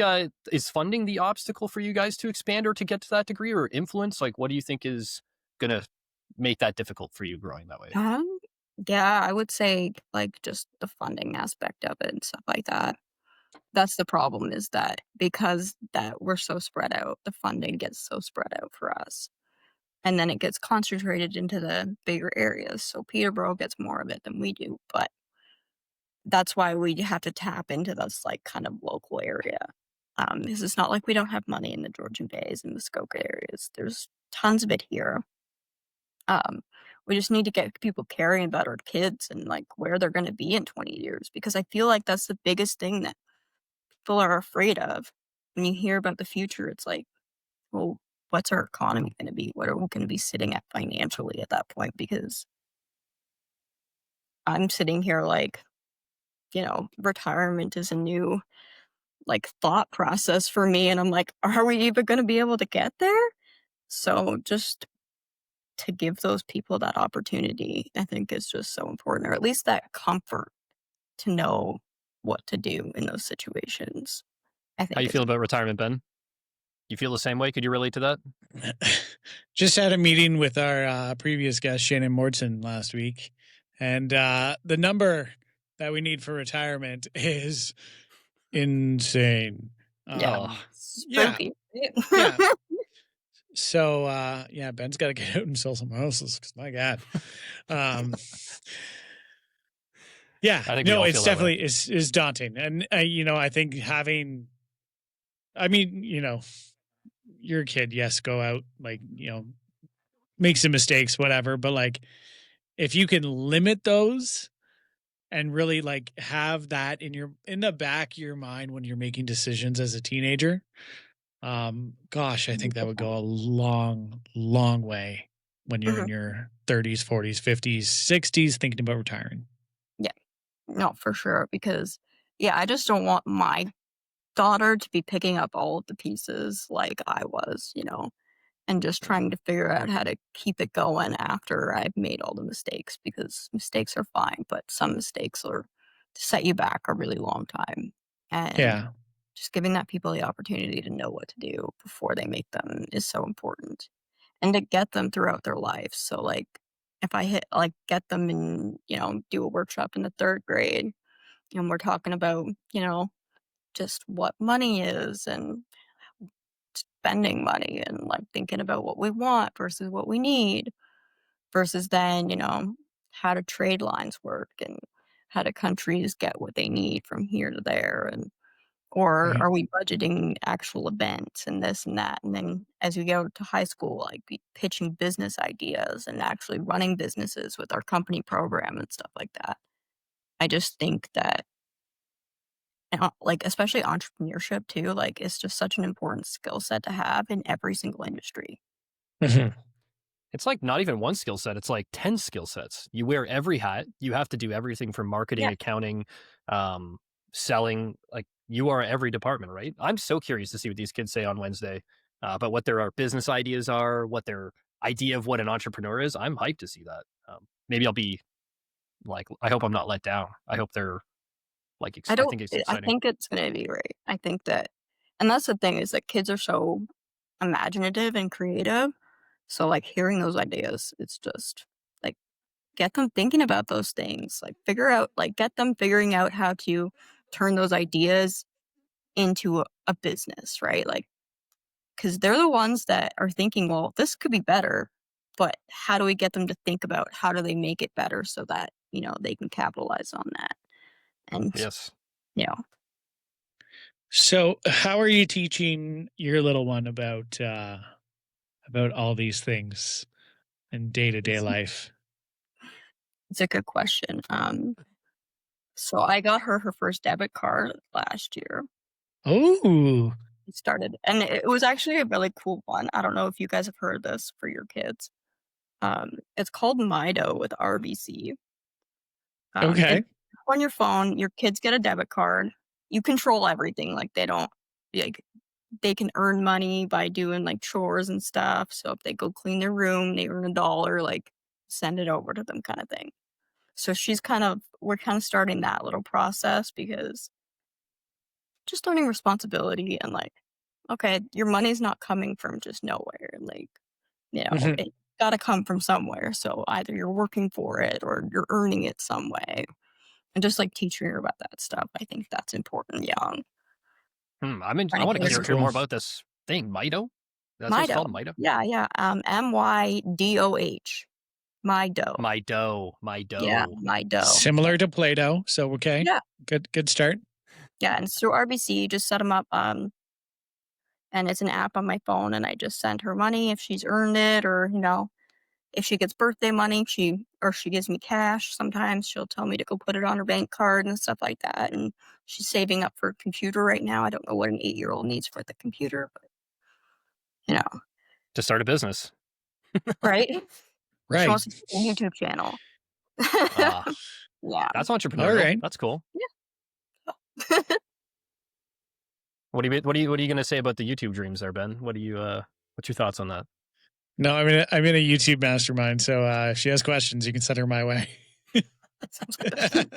is funding the obstacle for you guys to expand or to get to that degree or influence? Like, what do you think is going to make that difficult for you growing that way? Yeah, I would say like just the funding aspect of it and stuff like that. That's the problem, is that because that we're so spread out, the funding gets so spread out for us. And then it gets concentrated into the bigger areas. So Peterborough gets more of it than we do. But that's why we have to tap into this like kind of local area. Because it's not like we don't have money in the Georgian Bays and Muskoka areas. There's tons of it here. We just need to get people caring about our kids and like where they're going to be in 20 years. Because I feel like that's the biggest thing that people are afraid of. When you hear about the future, it's like, well, what's our economy going to be? What are we going to be sitting at financially at that point? Because I'm sitting here like, retirement is a new like thought process for me. And I'm like, are we even going to be able to get there? So just to give those people that opportunity, I think is just so important, or at least that comfort to know what to do in those situations. I think. How you feel about retirement, Ben? You feel the same way? Could you relate to that? Just had a meeting with our previous guest, Shannon Mordson, last week. And the number that we need for retirement is insane. Spooky. Yeah. So, Ben's got to get out and sell some houses because my God. It's definitely is daunting. And, I think you're a kid. Yes, go out, like, make some mistakes, whatever. But like, if you can limit those and really like have that in the back of your mind when you're making decisions as a teenager, I think that would go a long, long way when you're in your 30s, 40s, 50s, 60s, thinking about retiring. Yeah, no, for sure. Because I just don't want my daughter to be picking up all of the pieces like I was, and just trying to figure out how to keep it going after I've made all the mistakes, because mistakes are fine, but some mistakes are to set you back a really long time. And just giving that people the opportunity to know what to do before they make them is so important, and to get them throughout their life. So like if I get them in, do a workshop in the 3rd grade, and we're talking about, just what money is and spending money and like thinking about what we want versus what we need, versus then, how do trade lines work and how do countries get what they need from here to there, and or are we budgeting actual events and this and that? And then as we go to high school, like be pitching business ideas and actually running businesses with our company program and stuff like that. I just think that, like, especially entrepreneurship too, like it's just such an important skill set to have in every single industry. Mm-hmm. It's like not even one skill set. It's like 10 skill sets. You wear every hat. You have to do everything from marketing, accounting, selling. Like you are every department, right? I'm so curious to see what these kids say on Wednesday about what their business ideas are, what their idea of what an entrepreneur is. I'm hyped to see that. Maybe I'll be like, I hope I'm not let down. I hope they're like, I think it's exciting. I think it's going to be great. I think that, and that's the thing, is that kids are so imaginative and creative. So like hearing those ideas, it's just like, get them thinking about those things, like get them figuring out how to turn those ideas into a business, right? Like, because they're the ones that are thinking, well, this could be better, but how do we get them to think about how do they make it better so that, they can capitalize on that? And yes. So how are you teaching your little one about all these things in day-to-day life? It's a good question. So I got her first debit card last year. Oh, started. And it was actually a really cool one. I don't know if you guys have heard this for your kids. It's called Mido with RBC. Okay. It's on your phone. Your kids get a debit card. You control everything. Like they can earn money by doing like chores and stuff. So if they go clean their room, they earn $1, like send it over to them kind of thing. So we're kind of starting that little process because just learning responsibility and like, okay, your money's not coming from just nowhere. Like, Mhm. it got to come from somewhere. So either you're working for it or you're earning it some way. And just like teaching her about that stuff. I think that's important young. I want to That's hear cool. more about this thing, Mido. That's what it's Mido. called, Mido. Yeah. MYDOH. Mido. My Yeah, dough. Mido. Similar to Play-Doh. So, okay. Yeah. Good start. Yeah. And it's through RBC. You just set them up. And it's an app on my phone, and I just send her money if she's earned it, or if she gets birthday money, she gives me cash. Sometimes she'll tell me to go put it on her bank card and stuff like that. And she's saving up for a computer right now. I don't know what an 8-year-old needs for the computer, but To start a business. right? She Right. wants to do a YouTube channel. Ah, Yeah. that's entrepreneurial. All right. That's cool. Yeah. What are you going to say about the YouTube dreams there, Ben? What's your thoughts on that? No, I'm in a YouTube mastermind. So if she has questions, you can send her my way. That sounds good.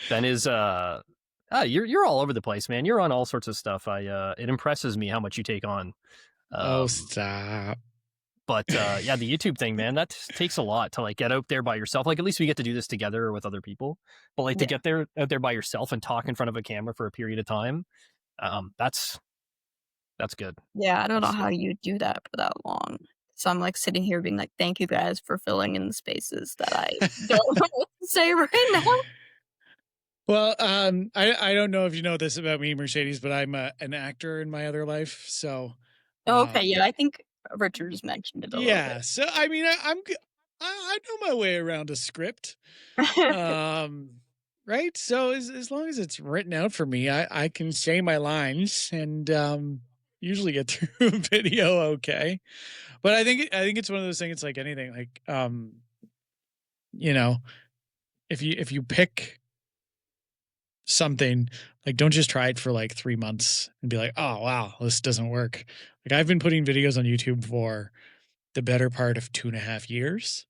Ben is you're all over the place, man. You're on all sorts of stuff. It impresses me how much you take on. Oh, stop. But yeah, the YouTube thing, man, that takes a lot to like get out there by yourself. Like at least we get to do this together or with other people. But like to get out there by yourself and talk in front of a camera for a period of time, that's good. Yeah, I don't know how you do that for that long. So I'm like sitting here being like, thank you guys for filling in the spaces that I don't know what to say right now. Well, I don't know if you know this about me, Mercedes, but I'm an actor in my other life. So, Okay, yeah, I think Richard's mentioned it a little yeah. So, I mean, I know my way around a script. bit. Right. So as long as it's written out for me, I can say my lines and usually get through a video okay. But I think it's one of those things. It's like anything. Like if you pick something, like don't just try it for like 3 months and be like, oh wow, this doesn't work. Like I've been putting videos on YouTube for the better part of 2.5 years.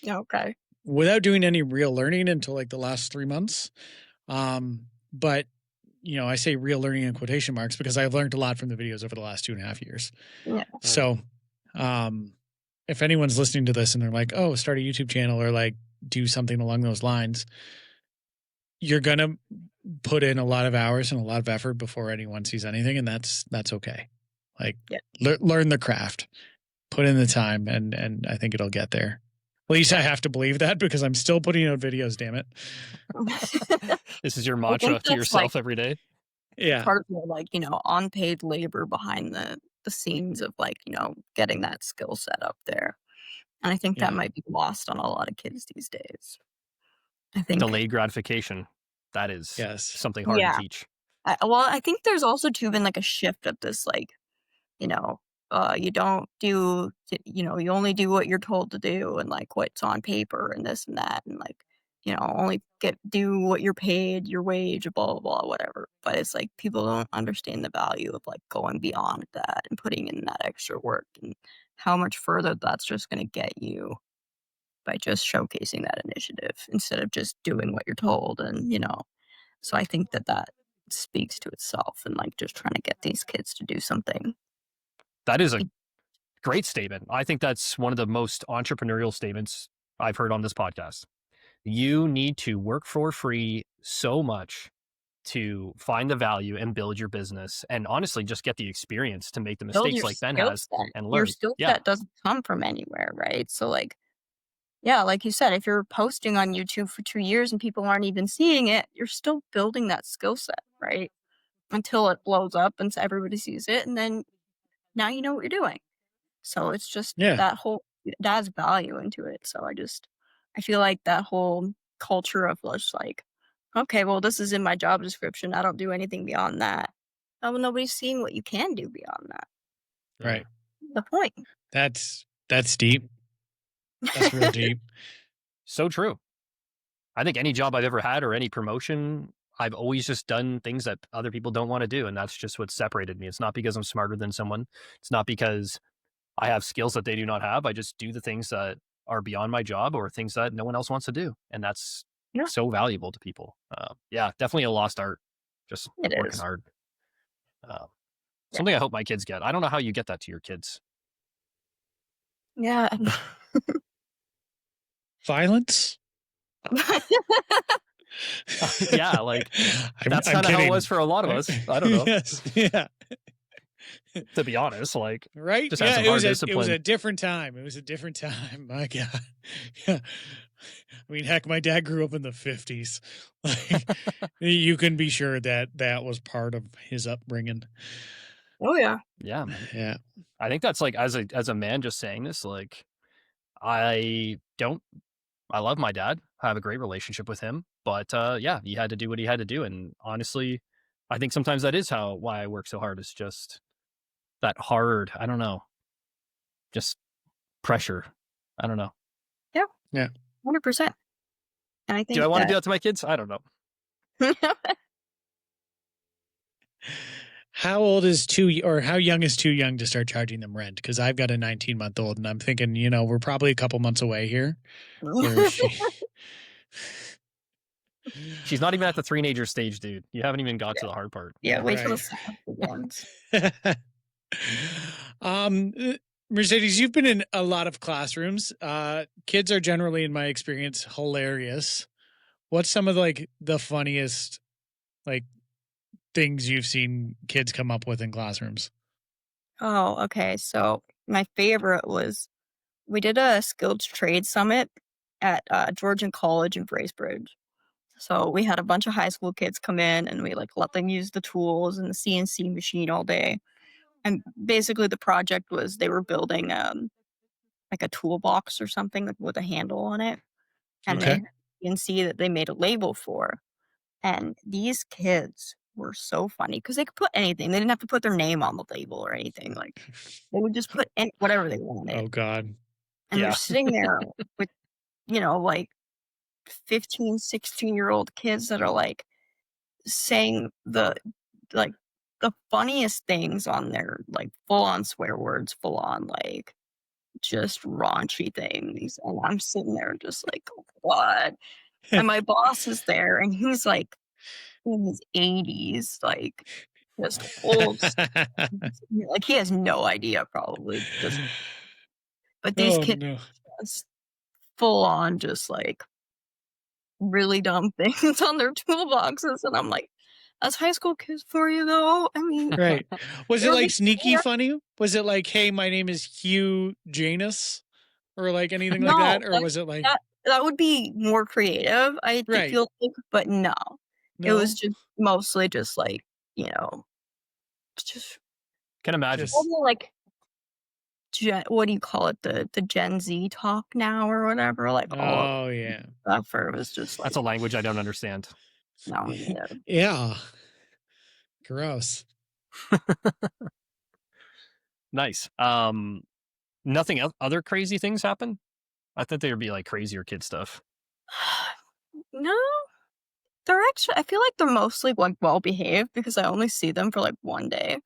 Okay. Without doing any real learning until like the last 3 months. But I say real learning in quotation marks because I've learned a lot from the videos over the last 2.5 years. Yeah. So, if anyone's listening to this and they're like, oh, start a YouTube channel or like do something along those lines, you're going to put in a lot of hours and a lot of effort before anyone sees anything. And that's okay. Like learn the craft, put in the time and I think it'll get there. At least I have to believe that because I'm still putting out videos, damn it. This is your mantra to yourself every day. Yeah. Part of the like, unpaid labor behind the scenes of like, getting that skill set up there. And I think that might be lost on a lot of kids these days. I think delayed gratification. That is something hard to teach. I think there's also too been like a shift of this, like, you don't do, you only do what you're told to do and like what's on paper and this and that. And like, only do what you're paid, your wage, blah, blah, blah, whatever. But it's like people don't understand the value of like going beyond that and putting in that extra work and how much further that's just going to get you by just showcasing that initiative instead of just doing what you're told. And, so I think that speaks to itself and like just trying to get these kids to do something. That is a great statement. I think that's one of the most entrepreneurial statements I've heard on this podcast. You need to work for free so much to find the value and build your business and honestly just get the experience to make the mistakes like Ben has and learn. Your skill set doesn't come from anywhere, right? So like, yeah, like you said, if you're posting on YouTube for 2 years and people aren't even seeing it, you're still building that skill set, right? Until it blows up and everybody sees it. And then now you know what you're doing. So it's just that has value into it. So I feel like that whole culture of just like, okay, well, this is in my job description. I don't do anything beyond that. Oh, well, nobody's seeing what you can do beyond that. Right. The point. That's deep. That's real deep. So true. I think any job I've ever had or any promotion, I've always just done things that other people don't want to do. And that's just what separated me. It's not because I'm smarter than someone. It's not because I have skills that they do not have. I just do the things that are beyond my job or things that no one else wants to do. And that's so valuable to people. Yeah, definitely a lost art. Just working hard. Something I hope my kids get. I don't know how you get that to your kids. Yeah. Violence? Yeah, like that's kind of how it was for a lot of us. I don't know. Yes, yeah. To be honest, like right? Just have some hard discipline. It was a different time. It was a different time. My God. Yeah. I mean, heck, my dad grew up in the 50s. Like, you can be sure that was part of his upbringing. Oh yeah. Yeah, man. Yeah. I think that's like as a man just saying this, like I love my dad. I have a great relationship with him, but yeah, he had to do what he had to do. And honestly, I think sometimes that is why I work so hard. It's just that hard, I don't know, just pressure. I don't know. Yeah. 100%. And I think do I want to do that to my kids? I don't know. How young is too young to start charging them rent? Because I've got a 19-month-old and I'm thinking, we're probably a couple months away here. She's not even at the teenager stage, dude. You haven't even got to the hard part. Yeah, wait till the ones. Mercedes, you've been in a lot of classrooms. Kids are generally, in my experience, hilarious. What's some of the funniest things you've seen kids come up with in classrooms? Oh, okay. So my favorite was we did a skilled trade summit at Georgian College in Bracebridge. So we had a bunch of high school kids come in and we let them use the tools and the CNC machine all day. And basically the project was they were building like a toolbox or something with a handle on it. And they can see that they made a label for. And these kids were so funny because they could put anything. They didn't have to put their name on the label or anything. Like they would just put whatever they wanted. Oh God. And they're sitting there with, 15, 16-year-old kids that are saying the funniest things on their full on swear words, full on just raunchy things. And I'm sitting there just what? And my boss is there and he's in his 80s, just old. He has no idea probably. But these kids just full on just really dumb things on their toolboxes. And I'm like, that's high school kids for you though. I mean, right. Was it sneaky funny? Was it hey, my name is Hugh Janus? Or anything like that? Or was it that would be more creative, I feel but no. It was just mostly just just can imagine. What do you call it? The Gen Z talk now or whatever. Oh yeah. Stuff or it was just that's a language I don't understand. No. Yeah. Gross. Nice. Nothing else, other crazy things happen? I thought there'd be crazier kid stuff. No. They're actually, I feel like they're mostly well behaved because I only see them for one day.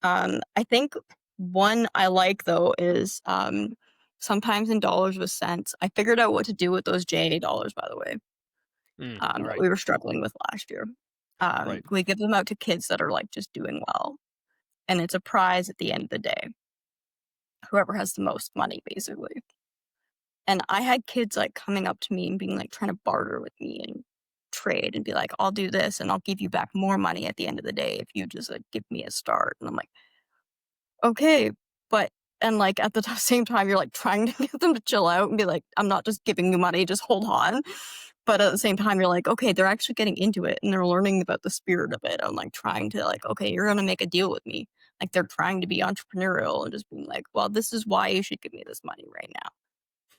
I think one I like though is sometimes in dollars with cents. I figured out what to do with those JA dollars, by the way. That we were struggling with last year. We give them out to kids that are just doing well. And it's a prize at the end of the day. Whoever has the most money, basically. And I had kids coming up to me and being trying to barter with me and trade and be like, I'll do this and I'll give you back more money at the end of the day if you just give me a start. And I'm like, okay, but and at the same time you're trying to get them to chill out and be like, I'm not just giving you money, just hold on. But at the same time you're okay, they're actually getting into it and they're learning about the spirit of it. I'm trying to okay, you're gonna make a deal with me. They're trying to be entrepreneurial and just being well, this is why you should give me this money right now.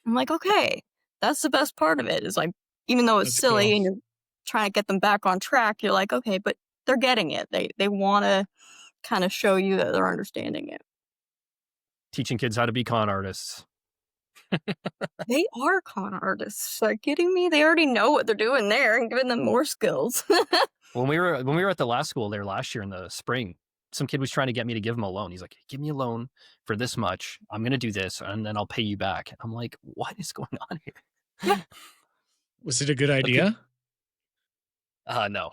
I'm okay, that's the best part of it is even though it's silly and you're trying to get them back on track, you're okay, but they're getting it. They want to kind of show you that they're understanding it. Teaching kids how to be con artists. They are con artists. Are you kidding me? They already know what they're doing there and giving them more skills. When we were at the last school there last year in the spring, some kid was trying to get me to give him a loan. He's like, give me a loan for this much. I'm going to do this and then I'll pay you back. I'm like, what is going on here? Was it a good idea? No.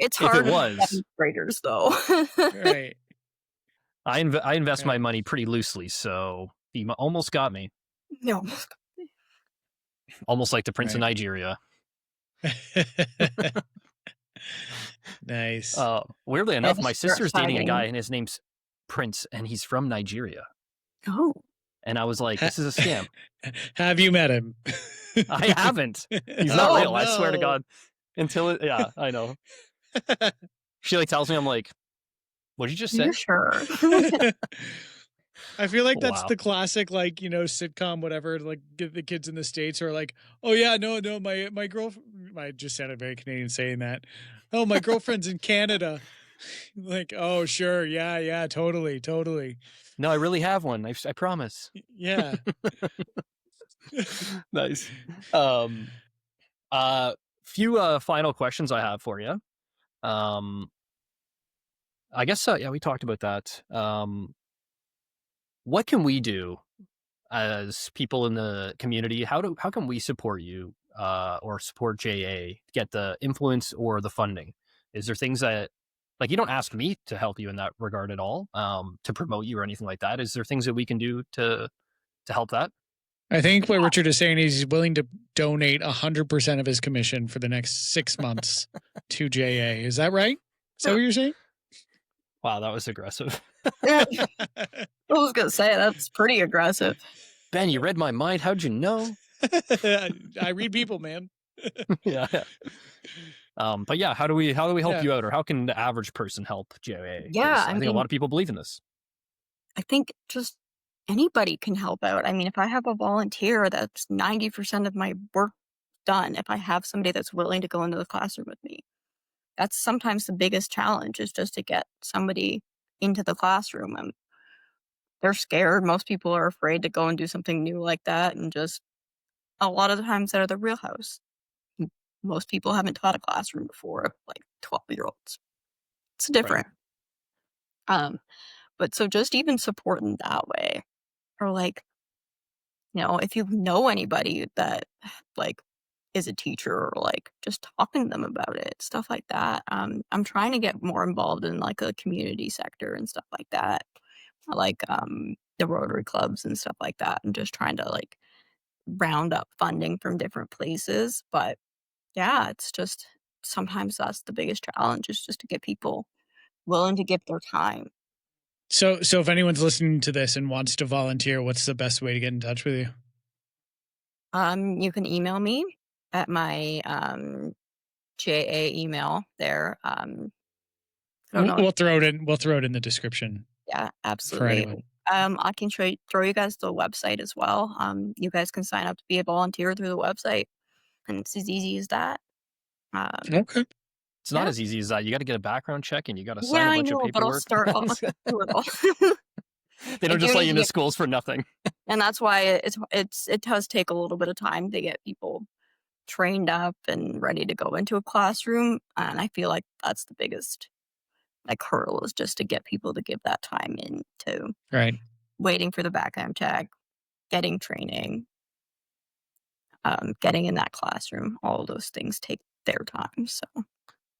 It's If hard it was. graders though. Right. I invest my money pretty loosely, so he almost got me. No. Almost like the Prince of Right. Nigeria. Nice. Weirdly enough, Yes, my you're sister's dating a exciting. guy and his name's Prince and he's from Nigeria. Oh. And I was like, this is a scam. Have you met him? I haven't. He's not Oh, real. I swear to no. God. Yeah, I know. She like tells me, I'm like, what did you just say? You're sure. I feel like that's Wow. the classic, like, sitcom, whatever, like the kids in the States are like, oh yeah, no, my girlfriend, I just sounded very Canadian saying that. Oh, my girlfriend's in Canada. Like, oh, sure. Yeah, totally. No, I really have one. I promise. Yeah. Nice. Few final questions I have for you. I guess yeah, we talked about that. What can we do as people in the community? How can we support you or support JA, get the influence or the funding? Is there things that, like, you don't ask me to help you in that regard at all, to promote you or anything like that? Is there things that we can do to help that? I think what Richard is saying is he's willing to donate 100% of his commission for the next 6 months to JA. Is that right? Is that what you're saying? Wow, that was aggressive. I was gonna say that's pretty aggressive. Ben, you read my mind. How'd you know? I read people, man. Yeah. But yeah, how do we help Yeah. you out, or how can the average person help JA? 'Cause Yeah, I I think a mean- lot of people believe in this. I think just anybody can help out. I mean, if I have a volunteer, that's 90% of my work done. If I have somebody that's willing to go into the classroom with me, that's sometimes the biggest challenge, is just to get somebody into the classroom. And they're scared. Most people are afraid to go and do something new like that. And just a lot of the times they're the real house. Most people haven't taught a classroom before, like 12-year-olds. It's different. But so just even supporting that way, or like, if you know anybody that like is a teacher, or like just talking to them about it, stuff like that. I'm trying to get more involved in like a community sector and stuff like that, like the Rotary clubs and stuff like that, and just trying to like round up funding from different places. But yeah, it's just sometimes that's the biggest challenge, is just to get people willing to give their time. So if anyone's listening to this and wants to volunteer, what's the best way to get in touch with you? You can email me at my JA email there. I don't know. We'll throw it in. We'll throw it in the description Yeah, for absolutely. anyone. I can throw you guys the website as well. You guys can sign up to be a volunteer through the website, and it's as easy as that. Okay. It's not Yeah. as easy as that. You got to get a background check and you got to sign Yeah, a I bunch know, of but I'll paperwork. I'll do it all. They don't I just do let need you to into get- schools for nothing. And that's why it does take a little bit of time to get people trained up and ready to go into a classroom. And I feel like that's the biggest like hurdle, is just to get people to give that time into Right. waiting for the background check, getting training, getting in that classroom. All of those things take their time.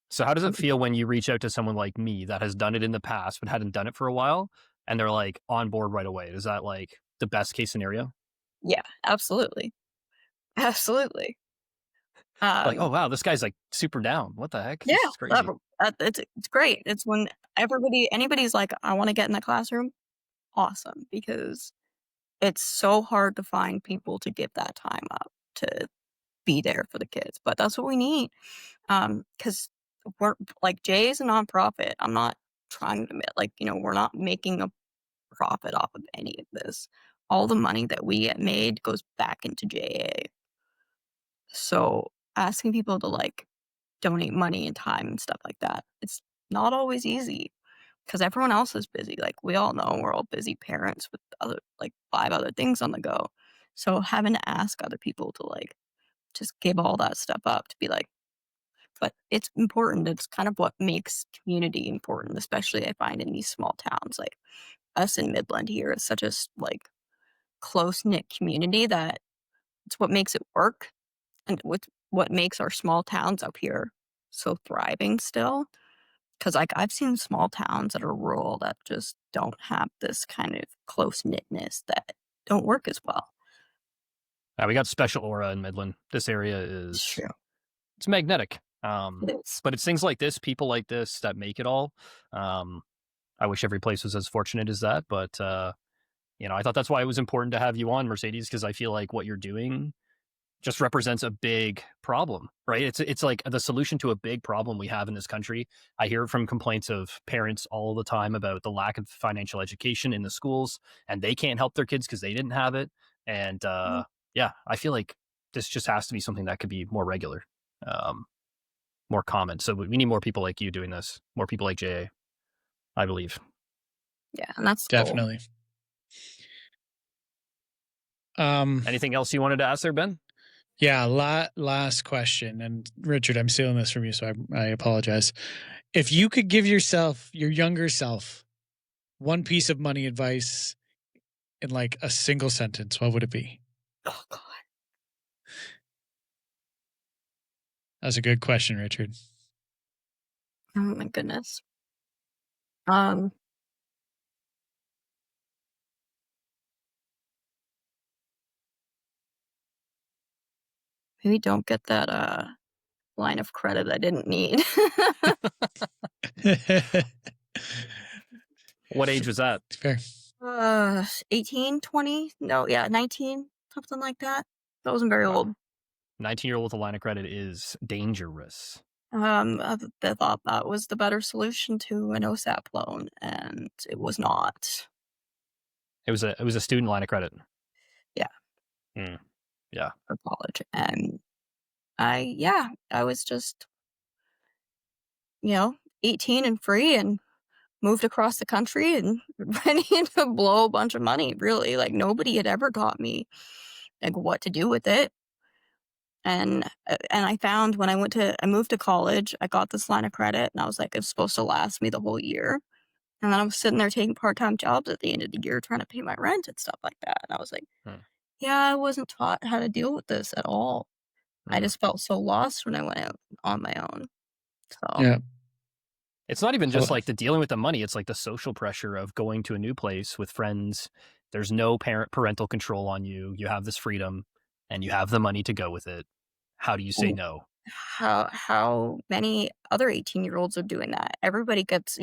So how does it feel when you reach out to someone like me that has done it in the past but hadn't done it for a while, and they're like on board right away? Is that like the best case scenario? Yeah, absolutely. Absolutely. Like, oh wow, this guy's like super down. What the heck? Yeah, This is crazy. it's great. It's when anybody's like, I want to get in the classroom. Awesome, because it's so hard to find people to give that time up to be there for the kids. But that's what we need, because we're like, Jay is a nonprofit. I'm not trying to we're not making a profit off of any of this. All the money that we get made goes back into JA. So asking people to like donate money and time and stuff like that. It's not always easy because everyone else is busy. Like we all know we're all busy parents with other like 5 other things on the go. So having to ask other people to like just give all that stuff up to be like, but it's important. It's kind of what makes community important, especially I find in these small towns. Like us in Midland here is such a like close knit community that it's what makes it work, and what makes our small towns up here so thriving still. Because like I've seen small towns that are rural that just don't have this kind of close knitness that don't work as well. We got special aura in Midland. This area is It's true. It's magnetic. It is. But it's things like this, people like this that make it all. I wish every place was as fortunate as that, but I thought that's why it was important to have you on, Mercedes, because I feel like what you're doing just represents a big problem, right? It's like the solution to a big problem we have in this country. I hear from complaints of parents all the time about the lack of financial education in the schools, and they can't help their kids because they didn't have it. And I feel like this just has to be something that could be more regular, more common. So we need more people like you doing this, more people like JA, I believe. Yeah, and that's definitely cool. Anything else you wanted to ask there, Ben? Yeah, last question. And Richard, I'm stealing this from you, so I apologize. If you could give yourself, your younger self, one piece of money advice in like a single sentence, what would it be? Oh God. That's a good question, Richard. Oh my goodness. Maybe don't get that line of credit I didn't need. What age was that? Fair. 18, 20? No, yeah, 19, something like that. That wasn't very old. 19-year-old with a line of credit is dangerous. I thought that was the better solution to an OSAP loan, and it was not. It was a student line of credit. Yeah. Yeah. For college. And I was just, 18 and free and moved across the country and ready to blow a bunch of money, really. Like nobody had ever taught me like what to do with it. And I found when I moved to college, I got this line of credit and I was like, it's supposed to last me the whole year. And then I was sitting there taking part-time jobs at the end of the year trying to pay my rent and stuff like that. And I was like, yeah, I wasn't taught how to deal with this at all. I just felt so lost when I went out on my own. So yeah. It's not even just like the dealing with the money. It's like the social pressure of going to a new place with friends. There's no parental control on you. You have this freedom and you have the money to go with it. How do you say no? How many other 18-year-olds are doing that? Everybody gets,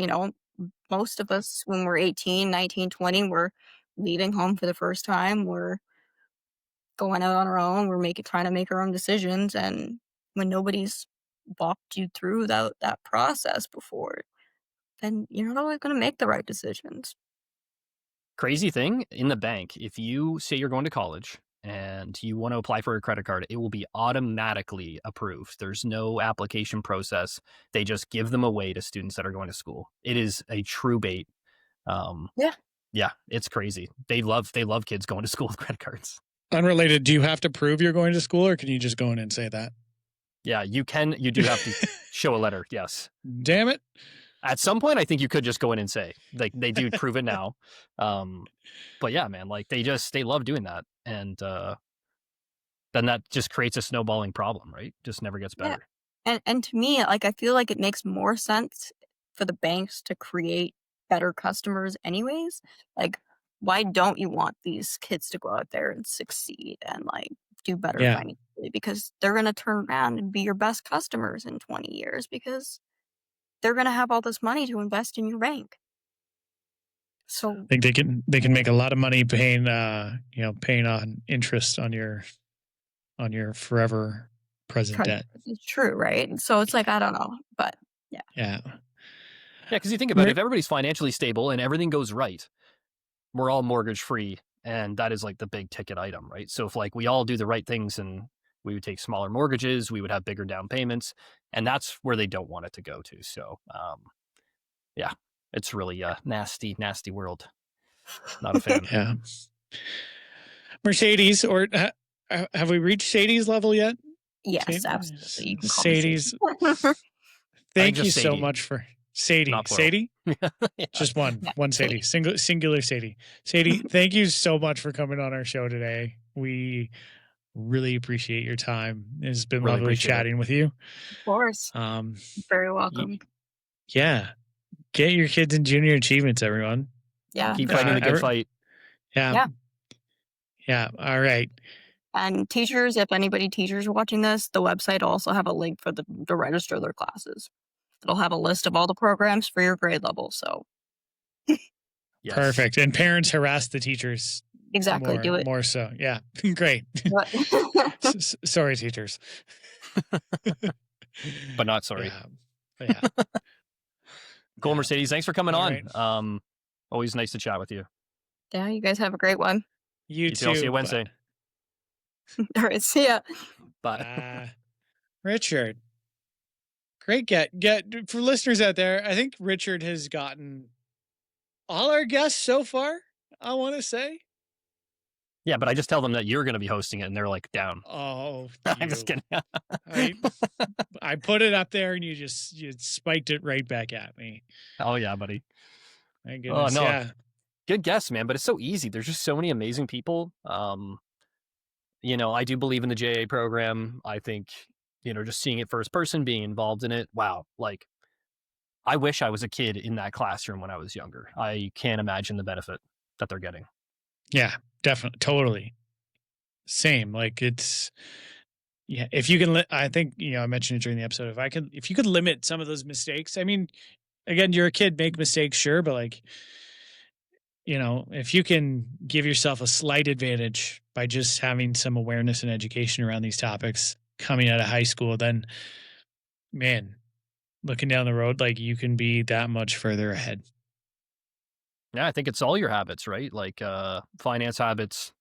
most of us when we're 18, 19, 20, we're leaving home for the first time. We're going out on our own. We're trying to make our own decisions. And when nobody's walked you through that process before, then you're not always going to make the right decisions. Crazy thing, in the bank, if you say you're going to college and you want to apply for a credit card, it will be automatically approved. There's no application process. They just give them away to students that are going to school. It is a true bait. Yeah, it's crazy. They love kids going to school with credit cards. Unrelated, do you have to prove you're going to school or can you just go in and say that? Yeah, you do have to show a letter, yes. Damn it. At some point, I think you could just go in and say, like, they do prove it now. But yeah, man, like they love doing that. And then that just creates a snowballing problem, right? Just never gets better. Yeah. And to me, like, I feel like it makes more sense for the banks to create better customers anyways. Like, why don't you want these kids to go out there and succeed and like do better financially? Because they're going to turn around and be your best customers in 20 years because they're going to have all this money to invest in your bank. So I think they can make a lot of money paying on interest on your forever present debt. It's true, right? So it's like, I don't know, but yeah. Yeah. Yeah, because you think about it, if everybody's financially stable and everything goes right, we're all mortgage free, and that is like the big ticket item, right? So if like we all do the right things and We would take smaller mortgages. We would have bigger down payments. And that's where they don't want it to go to. So, yeah, it's really a nasty, nasty world. Not a fan. Yeah. Mercedes, or have we reached Sadie's level yet? Yes, absolutely. You can call me Sadie's. Sadie. Thank you just so Sadie. much for Sadie. Not plural. Sadie? Yeah. Just one. Yeah, One Sadie. Singular Sadie. Sadie, thank you so much for coming on our show today. We really appreciate your time. It's been Really lovely appreciate chatting with you. Of course. Very welcome. Yeah. Get your kids in junior achievements, everyone. Yeah. Keep fighting the good fight. Yeah. Yeah. Yeah. All right. And teachers, if anybody teachers watching this, the website will also have a link for to register their classes. It'll have a list of all the programs for your grade level. So Yes. Perfect. And parents harass the teachers. exactly, do it. More so. Yeah. Great. Sorry, teachers. But not sorry. Yeah. Cool, Mercedes. Thanks for coming All on. right. Always nice to chat with you. Yeah, you guys have a great one. You too. I'll see you Wednesday. All right, see ya. Bye. Richard. Great get for listeners out there. I think Richard has gotten all our guests so far, I want to say. Yeah, but I just tell them that you're going to be hosting it, and they're like down. Oh, I'm just kidding. I put it up there, and you spiked it right back at me. Oh yeah, buddy. My goodness. no. Yeah. Good guess, man. But it's so easy. There's just so many amazing people. I do believe in the JA program. I think, just seeing it first person, being involved in it. Wow. Like, I wish I was a kid in that classroom when I was younger. I can't imagine the benefit that they're getting. Yeah, definitely. Totally. Same. Like if you can, I think, I mentioned it during the episode. If you could limit some of those mistakes, I mean, again, you're a kid, make mistakes, sure. But like, if you can give yourself a slight advantage by just having some awareness and education around these topics coming out of high school, then man, looking down the road, like you can be that much further ahead. Yeah, I think it's all your habits, right? Like finance habits,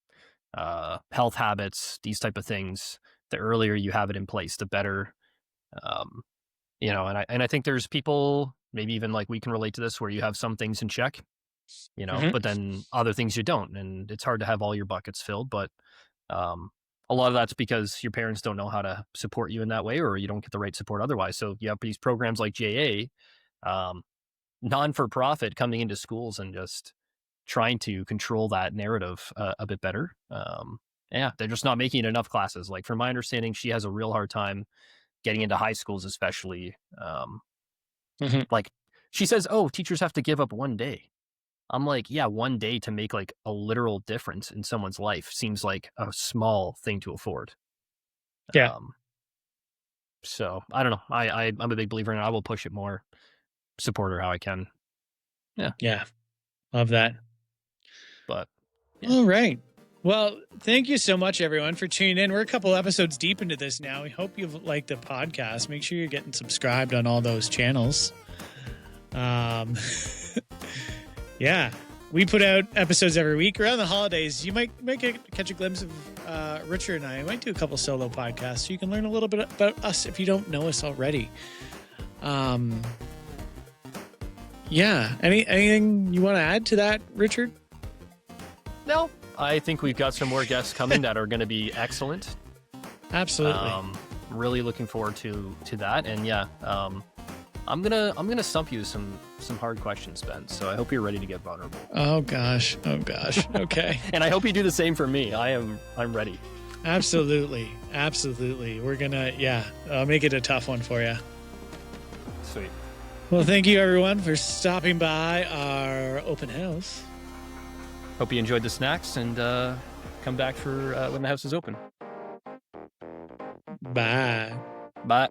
health habits, these type of things. The earlier you have it in place, the better. And I think there's people, maybe even like we can relate to this, where you have some things in check, but then other things you don't. And it's hard to have all your buckets filled, but a lot of that's because your parents don't know how to support you in that way, or you don't get the right support otherwise. So you have these programs like JA, non-for-profit, coming into schools and just trying to control that narrative a bit better. They're just not making enough classes. Like, from my understanding, she has a real hard time getting into high schools, especially. Like, she says, oh, teachers have to give up one day. I'm like, yeah, one day to make like a literal difference in someone's life seems like a small thing to afford. Yeah. So I don't know. I'm a big believer in it. I will push it more, support her how I can. Yeah. Yeah. Love that. But yeah. All right. Well, thank you so much, everyone, for tuning in. We're a couple episodes deep into this now. We hope you've liked the podcast. Make sure you're getting subscribed on all those channels. Yeah, we put out episodes every week. Around the holidays, you might catch a glimpse of Richard and I. I might do a couple solo podcasts so you can learn a little bit about us if you don't know us already. Yeah. Anything you want to add to that, Richard? No, I think we've got some more guests coming that are going to be excellent. Absolutely. Really looking forward to that. And yeah, I'm gonna stump you some hard questions, Ben. So I hope you're ready to get vulnerable. Oh gosh. Okay. And I hope you do the same for me. I'm ready. Absolutely. We're gonna make it a tough one for you. Sweet. Well, thank you everyone for stopping by our open house. Hope you enjoyed the snacks, and come back for when the house is open. Bye. Bye.